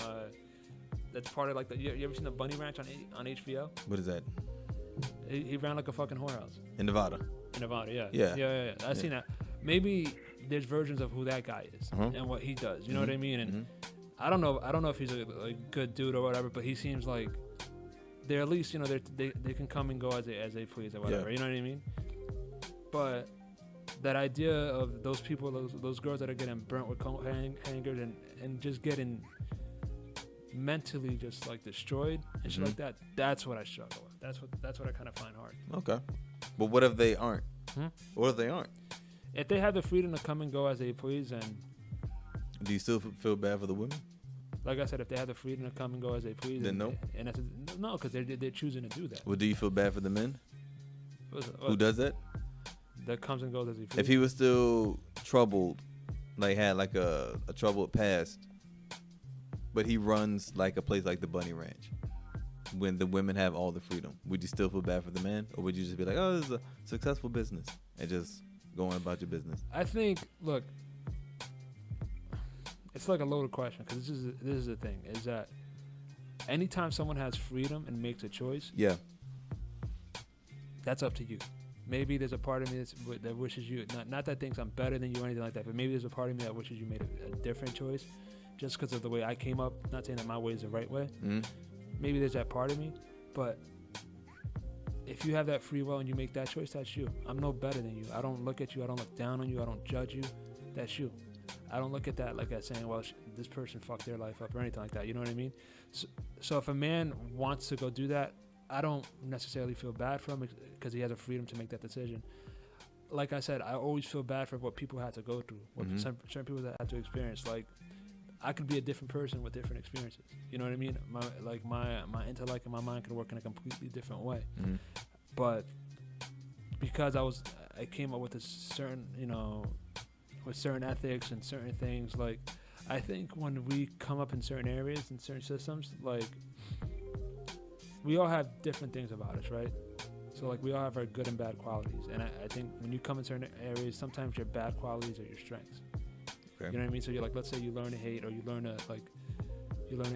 that's part of like you ever seen the Bunny Ranch on HBO? What is that? He ran like a fucking whorehouse. In Nevada. Yeah. Yeah. I've seen that. Maybe there's versions of who that guy is and what he does. You know what I mean? And I don't know if he's a good dude or whatever, but he seems like they're at least, they can come and go as they please or whatever. Yeah. You know what I mean? But that idea of those people, those girls that are getting burnt with coat hangers and just getting mentally just like destroyed and shit like that, that's what I struggle with. That's what I kind of find hard. Okay. But what if they aren't? What if they aren't? If they have the freedom to come and go as they please, and do you still feel bad for the women? Like I said, if they have the freedom to come and go as they please, then no. And that's no, because they're choosing to do that. Well, do you feel bad for the men? Who does that? That comes and goes as he please. If he was still troubled, like had like a troubled past, but he runs like a place like the Bunny Ranch, when the women have all the freedom, would you still feel bad for the man, or would you just be like, oh, this is a successful business, and just go on about your business? I think, look, it's like a loaded question, because this is the thing, is that anytime someone has freedom and makes a choice, that's up to you. Maybe there's a part of me that wishes you, not that thinks I'm better than you or anything like that, but maybe there's a part of me that wishes you made a different choice, just because of the way I came up. Not saying that my way is the right way. Maybe there's that part of me, but if you have that free will and you make that choice, that's you. I'm no better than you. I don't look at you. I don't look down on you. I don't judge you. That's you. I don't look at that like as saying, well, this person fucked their life up or anything like that. You know what I mean? So if a man wants to go do that, I don't necessarily feel bad for him because he has a freedom to make that decision. Like I said, I always feel bad for what people had to go through, what certain people that had to experience. Like, I could be a different person with different experiences. You know what I mean? My intellect and my mind could work in a completely different way. But because I came up with a certain, with certain ethics and certain things, like, I think when we come up in certain areas and certain systems, like, we all have different things about us, right? So, like, we all have our good and bad qualities. And I think when you come in certain areas, sometimes your bad qualities are your strengths. Okay. You know what I mean? So you're like, let's say you learn to hate, or you learn to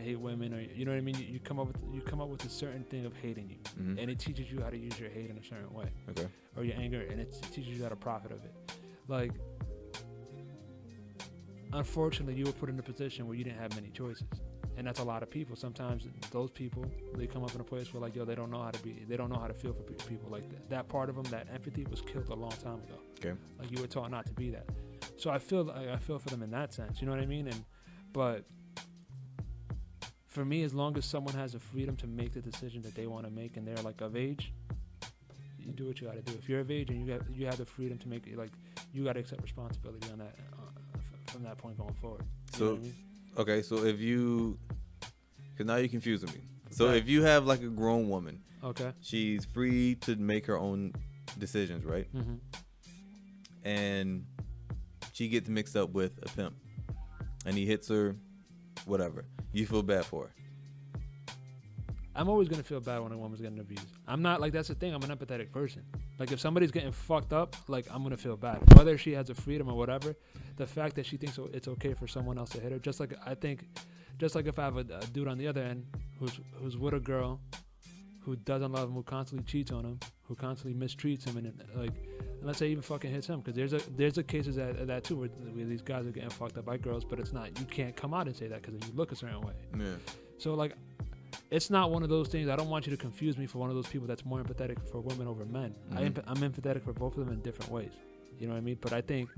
hate women, or you know what I mean? You come up with a certain thing of hating you, and it teaches you how to use your hate in a certain way. Okay. Or your anger, and it teaches you how to profit of it. Like, unfortunately, you were put in a position where you didn't have many choices. And that's a lot of people. Sometimes those people, they come up in a place where, like, yo, they don't know how to feel for people. Like, that part of them, that empathy, was killed a long time ago. Okay. Like, you were taught not to be that. So I feel for them in that sense. You know what I mean? But for me, as long as someone has the freedom to make the decision that they want to make, and they're, like, of age, you do what you got to do. If you're of age and you have the freedom to make it, like, you got to accept responsibility on that from that point going forward. You know what I mean? Okay, so if you, because now you're confusing me. So if you have, like, a grown woman, okay, she's free to make her own decisions, right? And she gets mixed up with a pimp, and he hits her, whatever. You feel bad for her. I'm always gonna feel bad when a woman's getting abused. I'm not, like, that's the thing. I'm an empathetic person. Like, if somebody's getting fucked up, like, I'm gonna feel bad, whether she has a freedom or whatever. The fact that she thinks it's okay for someone else to hit her, just like if I have a dude on the other end who's with a girl who doesn't love him, who constantly cheats on him, who constantly mistreats him, and let's say even fucking hits him, because there's a cases that too where these guys are getting fucked up by girls, but it's not, you can't come out and say that because you look a certain way. Yeah. So, like, it's not one of those things. I don't want you to confuse me for one of those people that's more empathetic for women over men. I'm empathetic for both of them in different ways. You know what I mean? But I think,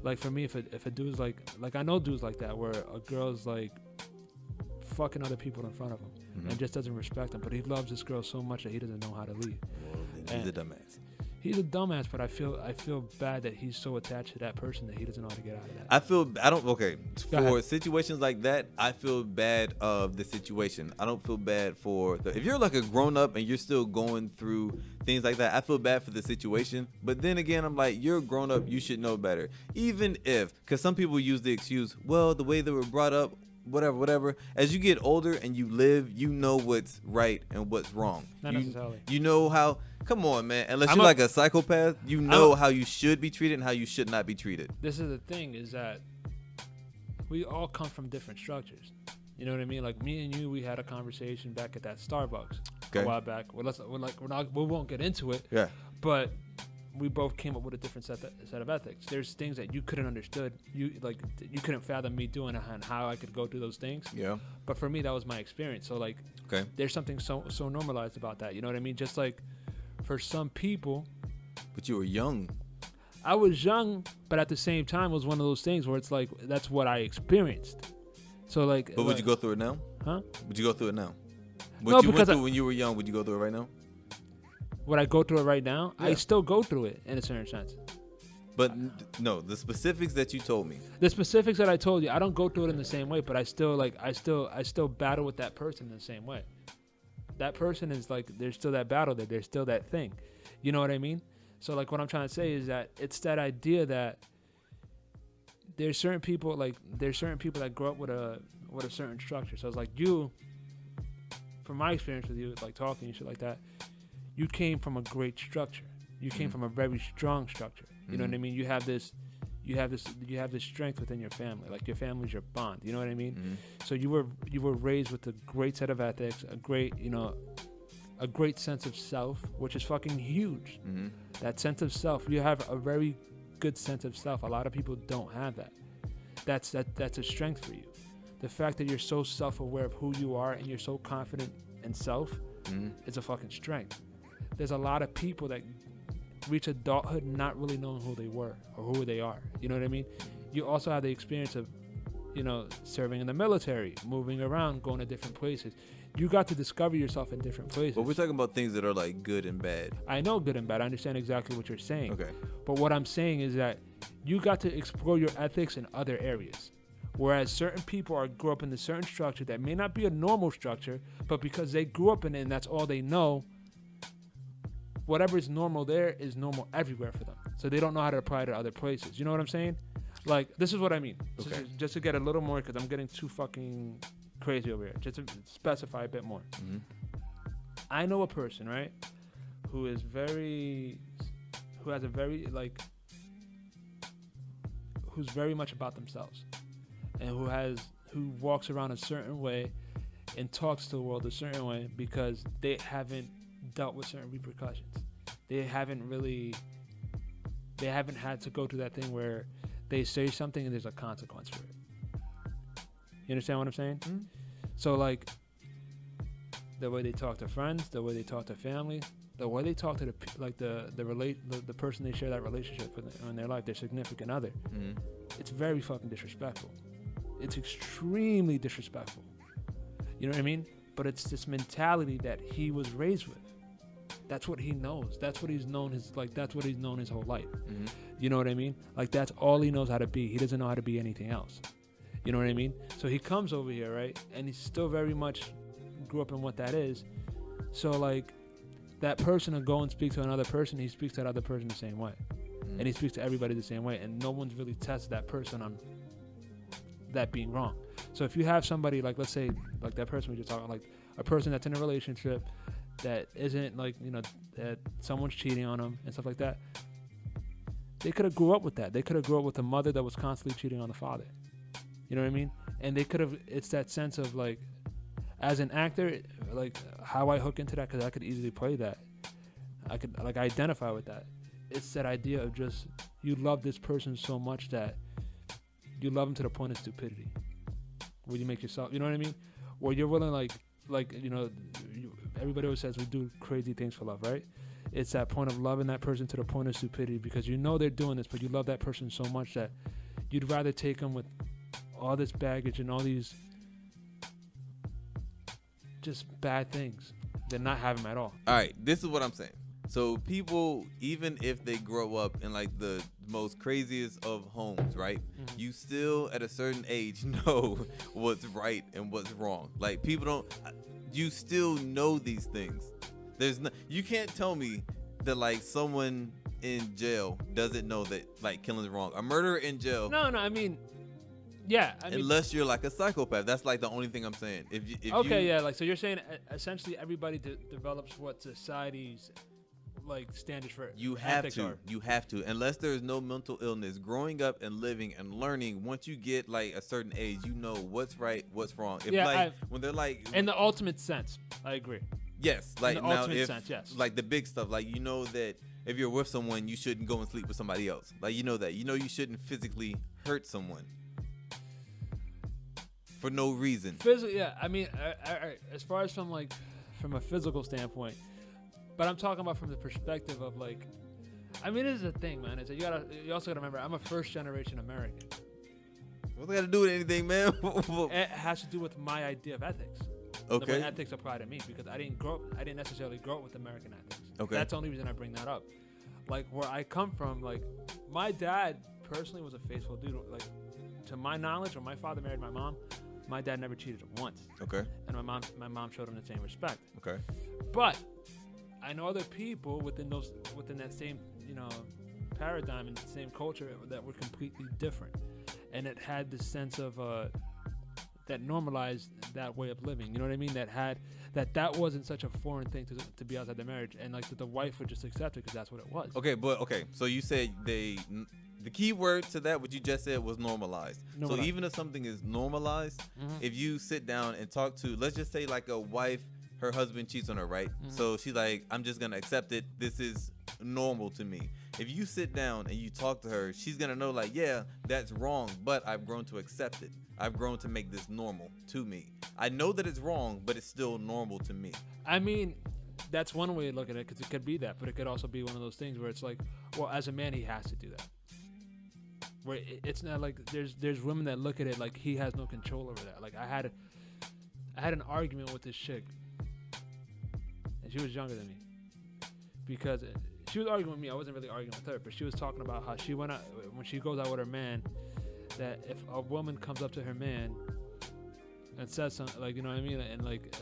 like, for me, if a dude's like I know dudes like that, where a girl's, like, fucking other people in front of him and just doesn't respect them, but he loves this girl so much that he doesn't know how to leave. Well, he's a dumbass. He's a dumbass, but I feel bad that he's so attached to that person that he doesn't know how to get out of that. For situations like that, I feel bad of the situation. I don't feel bad if you're, like, a grown up and you're still going through things like that, I feel bad for the situation. But then again, I'm like, you're a grown up, you should know better. Even if, because some people use the excuse, well, the way they were brought up, whatever. As you get older and you live, you know what's right and what's wrong. Not necessarily. You know how. Come on, man. Unless you're like a psychopath, you know how you should be treated and how you should not be treated. This is the thing, is that we all come from different structures. You know what I mean? Like, me and you, we had a conversation back at that Starbucks a while back. We won't get into it. Yeah. But we both came up with a different set of ethics. There's things that you couldn't understood. You couldn't fathom me doing and how I could go through those things. Yeah. But for me, that was my experience. So, like, there's something so normalized about that. You know what I mean? Just like for some people. But you were young. I was young, but at the same time, it was one of those things where it's like, that's what I experienced. So, like. But would you go through it now? Huh? Would you go through it now? What you went through when you were young, would you go through it right now? Would I go through it right now? Yeah. I still go through it in a certain sense. But no, the specifics that you told me. The specifics that I told you, I don't go through it in the same way, but I still battle with that person in the same way. That person is like, there's still that battle there. There's still that thing. You know what I mean? So, like, what I'm trying to say is that it's that idea that there's certain people that grow up with a certain structure. So it's like, you, from my experience with you, like talking and shit like that, you came from a great structure. You came from a very strong structure. You know what I mean? You have this strength within your family. Like, your family's your bond. You know what I mean? So you were raised with a great set of ethics, a great sense of self, which is fucking huge. That sense of self, you have a very good sense of self. A lot of people don't have that. That's a strength for you. The fact that you're so self-aware of who you are and you're so confident in self is a fucking strength. There's a lot of people that reach adulthood not really knowing who they were or who they are. You know what I mean? you also have the experience of, serving in the military, moving around, going to different places. You got to discover yourself in different places. But we're talking about things that are like good and bad. I know good and bad. I understand exactly what you're saying. Okay. But what I'm saying is that you got to explore your ethics in other areas. Whereas certain people grew up in a certain structure that may not be a normal structure, but because they grew up in it and that's all they know, whatever is normal there is normal everywhere for them. So they don't know how to apply it to other places. You know what I'm saying? Like, this is what I mean. Okay. Just to get a little more, because I'm getting too fucking crazy over here. Just to specify a bit more. Mm-hmm. I know a person, right, who has a very, who's very much about themselves, and who walks around a certain way and talks to the world a certain way because they haven't dealt with certain repercussions. They haven't had to go through that thing where they say something and there's a consequence for it. You understand what I'm saying? Mm-hmm. So, like, the way they talk to friends, the way they talk to family, the way they talk to the person they share that relationship with in their life, their significant other, it's very fucking disrespectful. It's extremely disrespectful. You know what I mean? But it's this mentality that he was raised with. That's what he knows. That's what he's known that's what he's known his whole life. Mm-hmm. You know what I mean? Like, that's all he knows how to be. He doesn't know how to be anything else. You know what I mean? So he comes over here, right? And he still very much grew up in what that is. So, like, that person will go and speak to another person, he speaks to that other person the same way. Mm-hmm. And he speaks to everybody the same way. And no one's really tested that person on that being wrong. So if you have somebody, like, let's say, like that person we just talking, like a person that's in a relationship that isn't, like, that someone's cheating on them and stuff like that, they could have grew up with that. They could have grew up with a mother that was constantly cheating on the father. You know what I mean? And they could have, it's that sense of, like, as an actor, like, how I hook into that, because I could easily play that. I could, like, identify with that. It's that idea of just, you love this person so much that you love them to the point of stupidity. Where you make yourself, you know what I mean? Where you're willing, everybody always says we do crazy things for love, right? It's that point of loving that person to the point of stupidity because you know they're doing this, but you love that person so much that you'd rather take them with all this baggage and all these just bad things than not have them at all. All right, this is what I'm saying. So people, even if they grow up in, like, the most craziest of homes, right? Mm-hmm. You still at a certain age know what's right and what's wrong. Like, people don't, you still know these things. You can't tell me that, like, someone in jail doesn't know that, like, killing is wrong. A murderer in jail. No, I mean, yeah. Unless you're like a psychopath. That's, like, the only thing I'm saying. Like, so you're saying essentially everybody develops what society's, like, standards for you have to, unless there's no mental illness. Growing up and living and learning, once you get, like, a certain age, you know what's right, what's wrong. When they're like, in the ultimate sense, I agree. Yes, like, in the ultimate sense, yes. Like the big stuff, like, you know that if you're with someone, you shouldn't go and sleep with somebody else. Like, you know that, you shouldn't physically hurt someone for no reason. Yeah. I mean, as far as from a physical standpoint. But I'm talking about from the perspective of, like, I mean, this is the thing, man. Is that you also gotta remember, I'm a first generation American. What's that got to do with anything, man? It has to do with my idea of ethics. Okay. The way ethics apply to me, because I didn't necessarily grow up with American ethics. Okay. That's the only reason I bring that up. Like, where I come from, like, my dad personally was a faithful dude. Like, to my knowledge, when my father married my mom, my dad never cheated him once. Okay. And my mom showed him the same respect. Okay. But I know other people within that same, paradigm and same culture that were completely different, and it had this sense of that normalized that way of living. You know what I mean? That wasn't such a foreign thing to be outside the marriage, and, like, the wife would just accept it because that's what it was. Okay, so you said the key word to that, what you just said, was normalized. So even if something is normalized, if you sit down and talk to, let's just say, like, a wife, her husband cheats on her, right? Mm-hmm. So she's like, I'm just gonna accept it. This is normal to me. If you sit down and you talk to her, she's gonna know, like, yeah, that's wrong, but I've grown to accept it. I've grown to make this normal to me. I know that it's wrong, but it's still normal to me. I mean, that's one way to look at it, because it could be that, but it could also be one of those things where it's like, well, as a man, he has to do that. Where it's not like there's women that look at it like he has no control over that. Like I had an argument with this chick, and she was younger than me, because she was arguing with me. I wasn't really arguing with her, but she was talking about how she went out when she goes out with her man, that if a woman comes up to her man and says something, like, you know what I mean, and like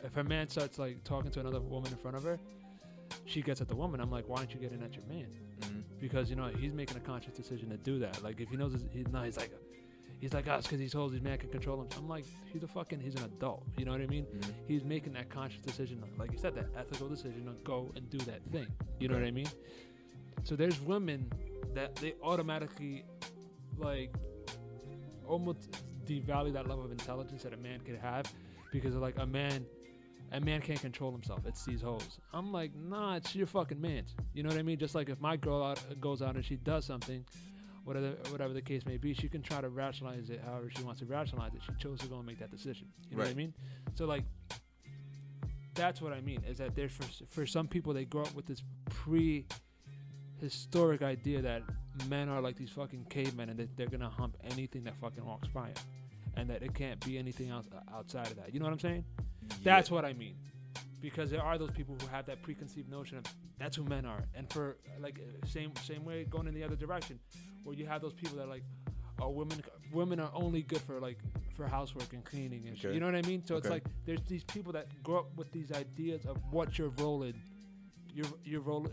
if her man starts like talking to another woman in front of her, she gets at the woman. I'm like, why aren't you getting at your man? Mm-hmm. Because, you know, he's making a conscious decision to do that. Like, if he knows, he's like, us, because he's told his man can control him. I'm like, he's an adult. You know what I mean? Mm-hmm. He's making that conscious decision, like you said, that ethical decision to go and do that thing. You know what I mean? So there's women that they automatically, like, almost devalue that level of intelligence that a man could have, because of, like, a man can't control himself. It's these hoes. I'm like, nah, it's your fucking man's. You know what I mean? Just like if my girl goes out and she does something, whatever the case may be, she can try to rationalize it however she wants to rationalize it. She chose to go and make that decision. You know what I mean? So, like, that's what I mean, is that there's for some people, they grow up with this prehistoric idea that men are like these fucking cavemen, and that they're gonna hump anything that fucking walks by them, and that it can't be anything else outside of that. You know what I'm saying? Yeah. That's what I mean. Because there are those people who have that preconceived notion of that's who men are. And for, like, same way going in the other direction, where you have those people that are like, oh, women are only good for housework and cleaning and shit. You know what I mean? So it's like there's these people that grow up with these ideas of what your role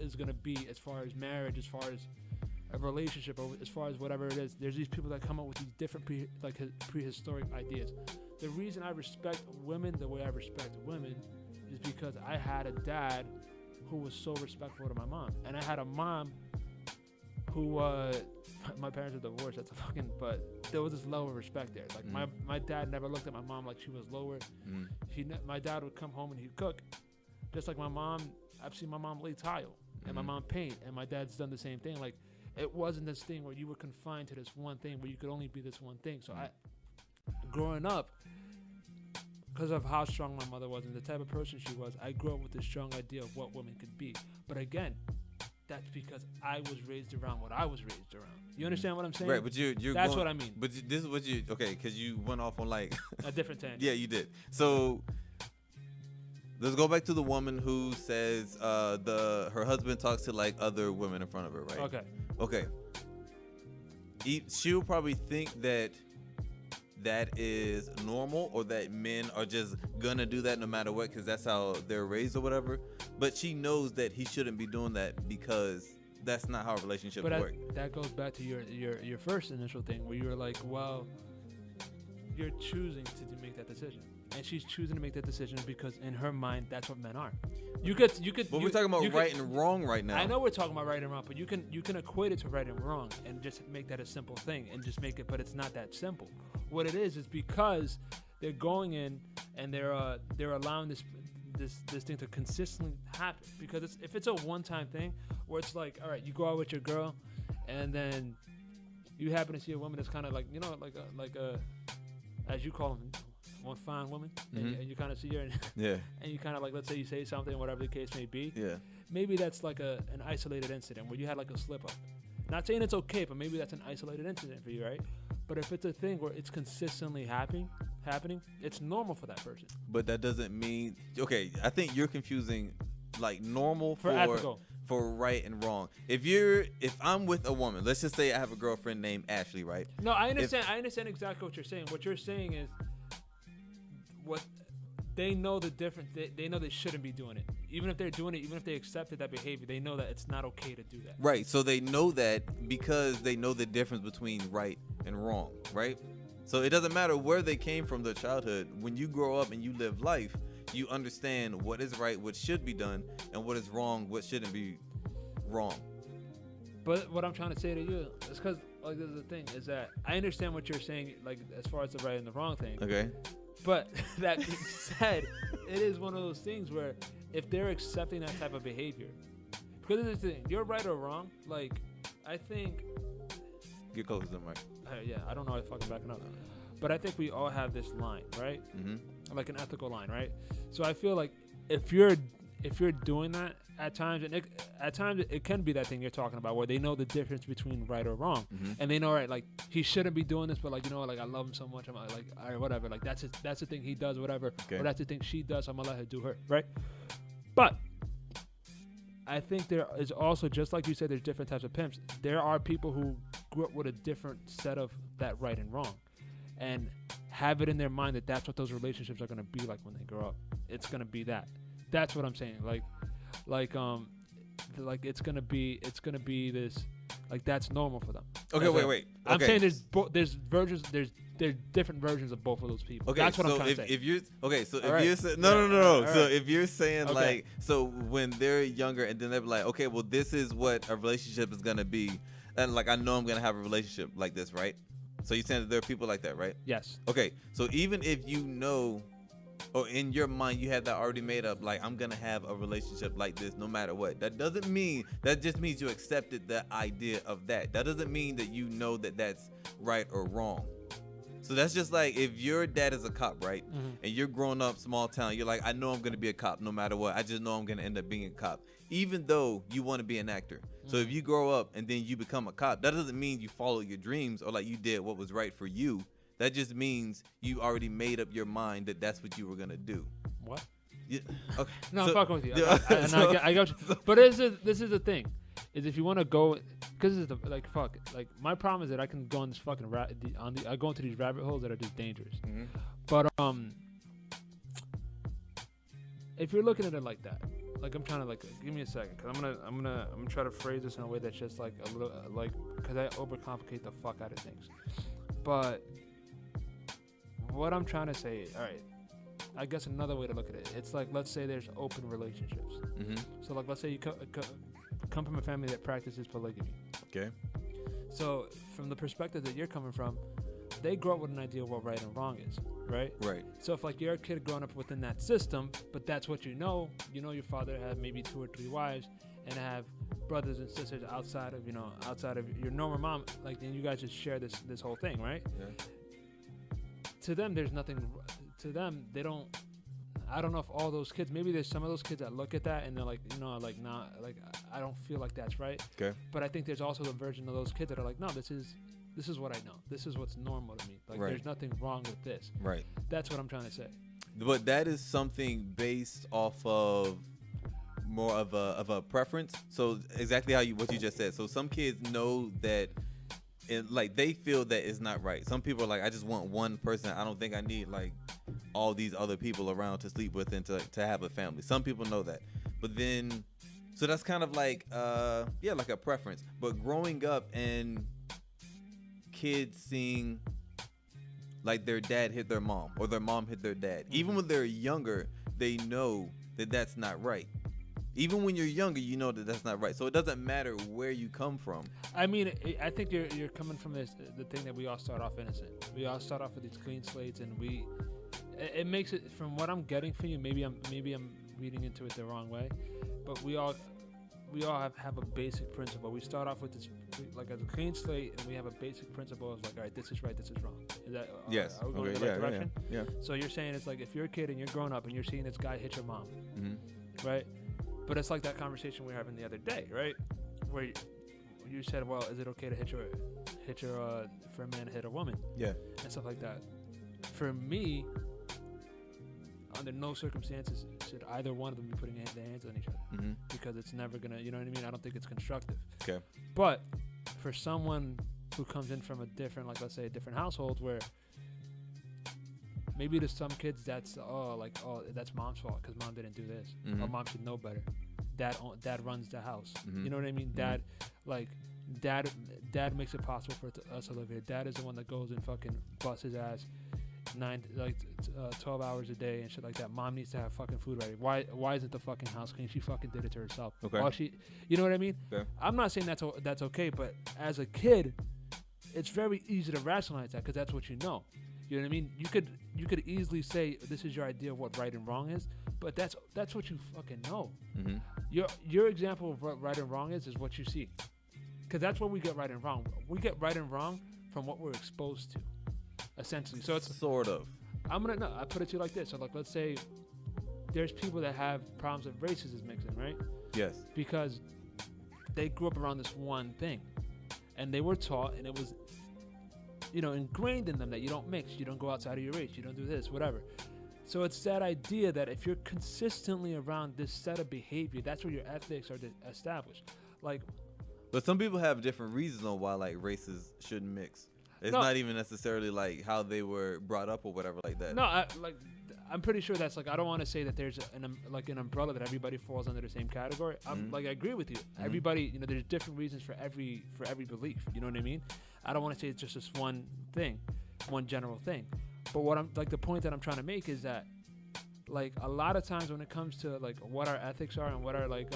is gonna be, as far as marriage, as far as a relationship, or as far as whatever it is. There's these people that come up with these different prehistoric ideas. The reason I respect women the way I respect women is because I had a dad who was so respectful to my mom, and I had a mom who my parents are divorced. But there was this level of respect there. Like my dad never looked at my mom like she was lower. My dad would come home and he'd cook, just like my mom. I've seen my mom lay tile and my mom paint, and my dad's done the same thing. Like, it wasn't this thing where you were confined to this one thing, where you could only be this one thing. So growing up, because of how strong my mother was and the type of person she was, I grew up with this strong idea of what women could be. But again, that's because I was raised around what I was raised around. You understand what I'm saying? Right, but you're that's what I mean. But this is what because you went off on like a different tangent. Yeah, you did. So let's go back to the woman who says her husband talks to like other women in front of her, right? Okay. She'll probably think that is normal, or that men are just gonna do that no matter what, because that's how they're raised or whatever. But she knows that he shouldn't be doing that, because that's not how relationships work. That goes back to your first initial thing, where you were like, well, you're choosing to make that decision, and she's choosing to make that decision because in her mind that's what men are. You could. But we're talking about right and wrong right now. I know we're talking about right and wrong, but you can equate it to right and wrong and just make that a simple thing and just make it. But it's not that simple. What it is because they're going in and they're allowing this thing to consistently happen. Because if it's a one-time thing where it's like, all right, you go out with your girl, and then you happen to see a woman that's kind of like, you know, like a as you call them, one fine woman, and you kind of see her, and you kind of like, let's say you say something, whatever the case may be. Yeah. Maybe that's like an isolated incident where you had like a slip up. Not saying it's okay, but maybe that's an isolated incident for you, right? But if it's a thing where it's consistently happening, it's normal for that person. But that doesn't mean, okay, I think you're confusing like normal for right and wrong. If I'm with a woman, let's just say I have a girlfriend named Ashley, right? No, I understand. I understand exactly what you're saying. What you're saying is what they know the difference. They know they shouldn't be doing it. Even if they're doing it, even if they accepted that behavior, they know that it's not okay to do that. Right. So they know that because they know the difference between right and wrong, right? So it doesn't matter where they came from, their childhood. When you grow up and you live life, you understand what is right, what should be done, and what is wrong, what shouldn't be wrong. But what I'm trying to say to you is because, like, this is the thing, is that I understand what you're saying, like, as far as the right and the wrong thing. Okay. But that being said, it is one of those things where if they're accepting that type of behavior, because this is the thing, you're right or wrong, like, I think... Get closer to the mic. Yeah, I don't know if I'm fucking backing up. But I think we all have this line, right? Mm-hmm. Like an ethical line, right? So I feel like if you're if you're doing that at times, and at times it can be that thing you're talking about where they know the difference between right or wrong, and they know, right, like he shouldn't be doing this, but like, you know, like I love him so much, I'm like, all right, whatever, like that's the thing he does, whatever, or that's the thing she does, so I'm gonna let her do her, right? But I think there is also, just like you said, there's different types of pimps. There are people who grew up with a different set of that right and wrong, and have it in their mind that that's what those relationships are going to be like when they grow up. It's going to be that. That's what I'm saying. Like it's going to be this, like that's normal for them. Okay, wait. I'm saying there's versions, there's different versions of both of those people. Okay, that's what so I'm trying to say. if you're okay, so if right. you're no. So right. if you're saying Okay. like, so when they're younger and then they're like, okay, well this is what a relationship is gonna be, and like I know I'm gonna have a relationship like this, right? So you're saying that there are people like that, right? Yes. Okay, so even if you know, or in your mind you have that already made up, like I'm gonna have a relationship like this no matter what, that doesn't mean, that just means you accepted the idea of that. That doesn't mean that you know that that's right or wrong. So that's just like if your dad is a cop, right? And you're growing up small town, you're like, I know I'm gonna be a cop no matter what. I just know I'm gonna end up being a cop, even though you want to be an actor. So if you grow up and then you become a cop, that doesn't mean you follow your dreams or like you did what was right for you. That just means you already made up your mind that that's what you were gonna do. What? Yeah. Okay. No, so, I'm fucking with you. I got you. But this is the thing, is if you want to go, because it's like fuck. Like my problem is that I can go on this fucking I go into these rabbit holes that are just dangerous. But if you're looking at it like that, like I'm trying to like, give me a second, cause I'm gonna try to phrase this in a way that's just like a little like, cause I overcomplicate the fuck out of things. But what I'm trying to say is, all right, I guess another way to look at it, it's like, let's say there's open relationships. So like, let's say you come from a family that practices polygamy. Okay. So from the perspective that you're coming from, they grow up with an idea of what right and wrong is, right? Right. So if like you're a kid growing up within that system, but that's what you know your father had maybe 2 or 3 wives and have brothers and sisters outside of your normal mom, like then you guys just share this whole thing, right? Yeah. To them, there's nothing. To them, they don't. I don't know if all those kids. Maybe there's some of those kids that look at that and they're like, like nah, like I don't feel like that's right. Okay. But I think there's also the version of those kids that are like, no, this is what I know. This is what's normal to me. Like there's nothing wrong with this. Right. That's what I'm trying to say. But that is something based off of more of a preference. So exactly what you just said. So some kids know that. Like they feel that it's not right. Some people are like, I just want one person. I don't think I need like all these other people around to sleep with and to have a family. Some people know that, but then so that's kind of like like a preference. But growing up and kids seeing like their dad hit their mom or their mom hit their dad, even when they're younger, they know that that's not right. Even when you're younger, you know that that's not right. So it doesn't matter where you come from. I mean, I think you're coming from the thing that we all start off innocent. We all start off with these clean slates, and it makes it, from what I'm getting from you. Maybe I'm reading into it the wrong way, but we all have a basic principle. We start off with this like as a clean slate, and we have a basic principle of like, all right, this is right, this is wrong. Is that yes? Are we going in the right direction? Yeah. So you're saying it's like if you're a kid and you're growing up and you're seeing this guy hit your mom, right? But it's like that conversation we were having the other day, right? Where you said, well, is it okay to hit your for a man to hit a woman? Yeah. And stuff like that. For me, under no circumstances should either one of them be putting their hands on each other. Because it's never going to, you know what I mean? I don't think it's constructive. Okay. But for someone who comes in from a different, like let's say a different household where maybe to some kids that's that's mom's fault because mom didn't do this, or mom should know better. Dad runs the house. You know what I mean? Dad makes it possible for us to live here. Dad is the one that goes and fucking busts his ass 12 hours a day and shit like that. Mom needs to have fucking food ready. Why isn't the fucking house clean? She fucking did it to herself. Okay. You know what I mean? Okay. I'm not saying that's okay, but as a kid, it's very easy to rationalize that because that's what you know. You know what I mean? You could easily say this is your idea of what right and wrong is, but that's what you fucking know. Your example of what right and wrong is what you see, because that's what we get right and wrong. We get right and wrong from what we're exposed to, essentially. So it's sort of. I put it to you like this. So like let's say there's people that have problems with racism mixing, right? Yes. Because they grew up around this one thing, and they were taught, and it was, ingrained in them that you don't mix, you don't go outside of your race, you don't do this, whatever. So it's that idea that if you're consistently around this set of behavior, that's where your ethics are established. Like, but some people have different reasons on why like races shouldn't mix. It's not even necessarily like how they were brought up or whatever like that. No, I'm pretty sure that's like, I don't want to say that there's an umbrella that everybody falls under the same category. I agree with you. Everybody, there's different reasons for every belief. You know what I mean? I don't want to say it's just this one thing, one general thing. But what I'm like, the point that I'm trying to make is that like a lot of times when it comes to like what our ethics are and what are like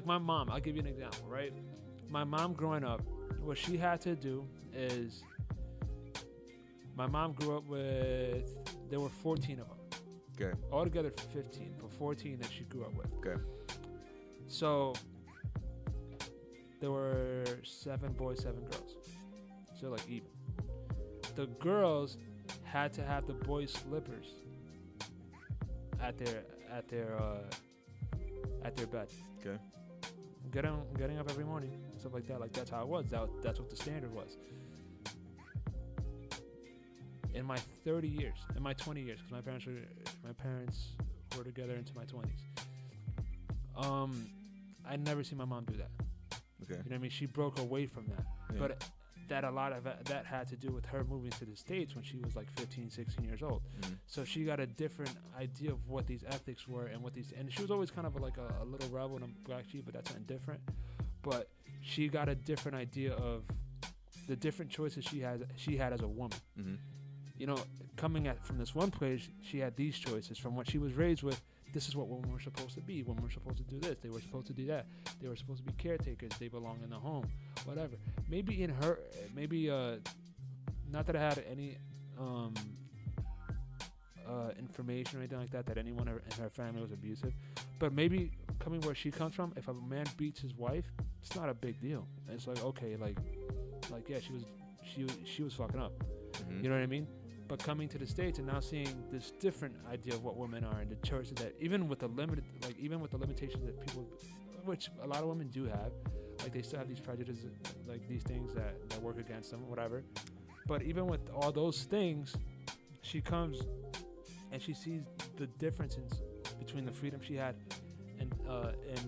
my mom, I'll give you an example, right? My mom growing up, what she had to do is, my mom grew up with, there were 14 of them. Okay. Altogether 15, but 14 that she grew up with. Okay. So there were 7 boys, 7 girls. So like even. The girls had to have the boys' slippers at their bed. Okay. Getting up every morning, stuff like that. Like that's how it was. That's what the standard was. In my 30 years, in my 20 years, because my parents were together into my 20s. I never seen my mom do that. Okay. You know what I mean? She broke away from that. Yeah. But that a lot of that had to do with her moving to the States when she was like 15, 16 years old. So she got a different idea of what these ethics were and she was always kind of like a little rebel and a black sheep, but that's something different. But she got a different idea of the different choices she had as a woman. Coming from this one place, she had these choices from what she was raised with. This is what women were supposed to be. Women were supposed to do this. They were supposed to do that. They were supposed to be caretakers. They belong in the home. Whatever. Maybe not that I had any information or anything like that anyone in her family was abusive, but maybe coming where she comes from, if a man beats his wife, it's not a big deal. It's like, okay, like yeah, she was fucking up. You know what I mean? But coming to the States and now seeing this different idea of what women are and the choices that even with the limitations that people, which a lot of women do have, like they still have these prejudices, like these things that work against them, whatever. But even with all those things, she comes and she sees the differences between the freedom she had in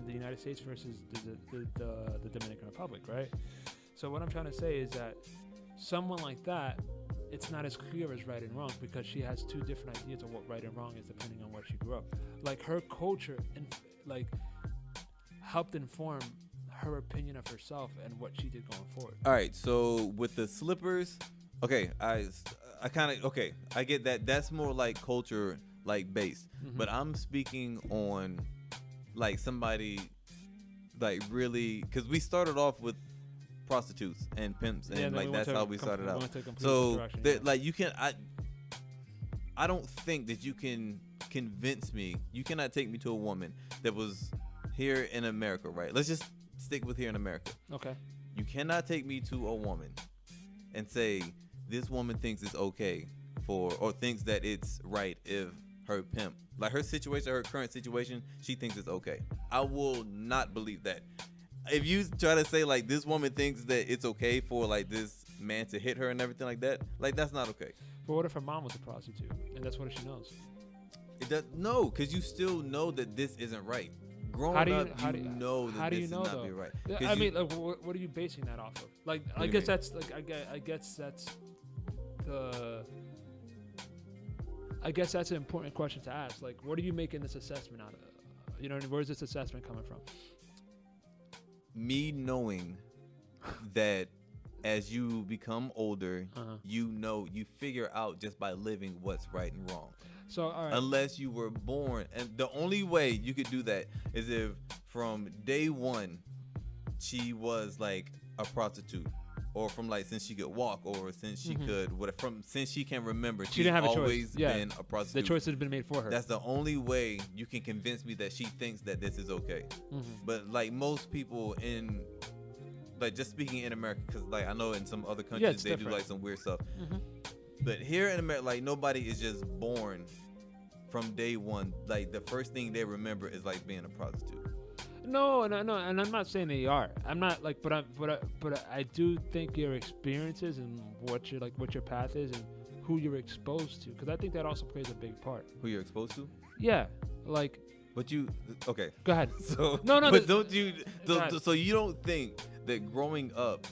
the United States versus the Dominican Republic, right? So what I'm trying to say is that someone like that, it's not as clear as right and wrong because she has 2 different ideas of what right and wrong is depending on where she grew up. Like her culture and like helped inform her opinion of herself and what she did going forward. All right, so with the slippers, okay, I get that. That's more like culture like based. But I'm speaking on like somebody like really, because we started off with prostitutes and pimps and like that's how we started out. So like you can I don't think that you can convince me. You cannot take me to a woman that was here in America, right? Let's just stick with here in America. Okay. You cannot take me to a woman and say this woman thinks it's okay or thinks that it's right if her pimp, like her situation, her current situation, she thinks it's okay. I will not believe that. If you try to say like this woman thinks that it's okay for like this man to hit her and everything like that, like that's not okay. But what if her mom was a prostitute and that's what she knows? It does no, because you still know that this isn't right. Growing up, you know that this is not be right. I mean, like, what are you basing that off of? Like, I guess that's an important question to ask. Like, what are you making this assessment out of? Where's this assessment coming from? Me knowing that as you become older, you figure out just by living what's right and wrong. So, all right. Unless you were born, and the only way you could do that is if from day one she was like a prostitute, or from like since she could walk, or since she could since she can remember, she didn't have always been a prostitute. The choice had been made for her. That's the only way you can convince me that she thinks that this is okay. But like most people in, like just speaking in America, because like I know in some other countries they do like some weird stuff. But here in America, like nobody is just born from day one, like the first thing they remember is like being a prostitute. No, and I'm not saying they are. I'm not like, but I do think your experiences and what your path is and who you're exposed to, because I think that also plays a big part. Who you're exposed to? Yeah, like. But you okay? Go ahead. So no. But don't you? So you don't think that growing up,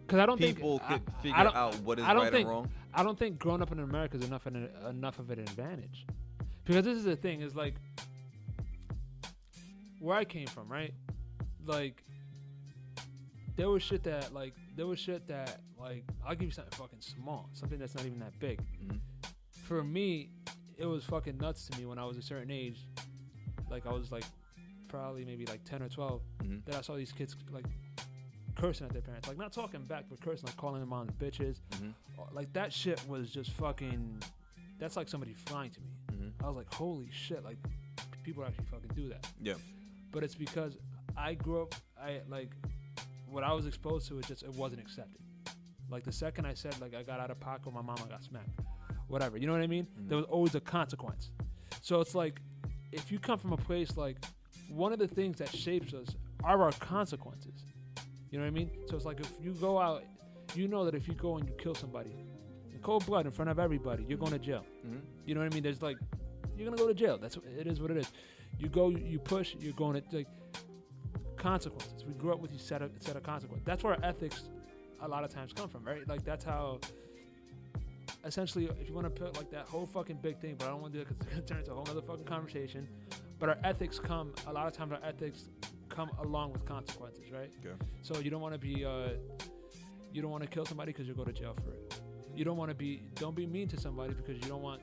because I don't people think could figure out what is right and wrong? I don't think growing up in America is enough of an advantage, because this is the thing. Is like where I came from, right? Like there was shit that I'll give you something fucking small, something that's not even that big. Mm-hmm. For me, it was fucking nuts to me when I was a certain age. Like I was like probably maybe like 10 or 12 that I saw these kids like cursing at their parents, like not talking back, but cursing, like calling their moms bitches. Like that shit was just fucking. That's like somebody flying to me. I was like, holy shit! Like people actually fucking do that. Yeah. But it's because I grew up. What I was exposed to, it wasn't accepted. Like the second I said like I got out of pocket with my mom, I got smacked. Whatever, you know what I mean? There was always a consequence. So it's like, if you come from a place like, one of the things that shapes us are our consequences. You know what I mean? So it's like, if you go out, you know that if you go and you kill somebody in cold blood in front of everybody, you're going to jail. You know what I mean? There's like, you're gonna go to jail. It is what it is. You go, you push, you're going to like consequences. We grew up with these set of consequences. That's where our ethics a lot of times come from, right? Like that's how. Essentially, if you want to put like that whole fucking big thing, but I don't want to do it because it's going to turn into a whole other fucking conversation. But our ethics a lot of times our ethics come along with consequences, right? Yeah. So you don't want to be, you don't want to kill somebody because you'll go to jail for it. You don't be mean to somebody because you don't want,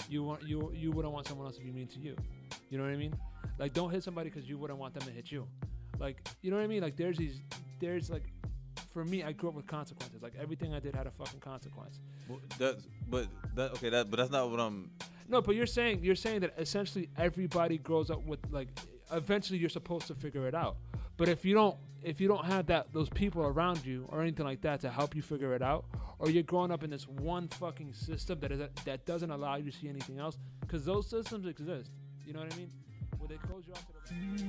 you wouldn't want someone else to be mean to you. You know what I mean? Like don't hit somebody because you wouldn't want them to hit you. Like, you know what I mean? Like there's like, for me, I grew up with consequences. Like everything I did had a fucking consequence. Well, but that's not what I'm. No, but you're saying that essentially everybody grows up with like, eventually you're supposed to figure it out. But if you don't have those people around you or anything like that to help you figure it out, or you're growing up in this one fucking system that doesn't allow you to see anything else, because those systems exist. You know what I mean? Where they close you off to the.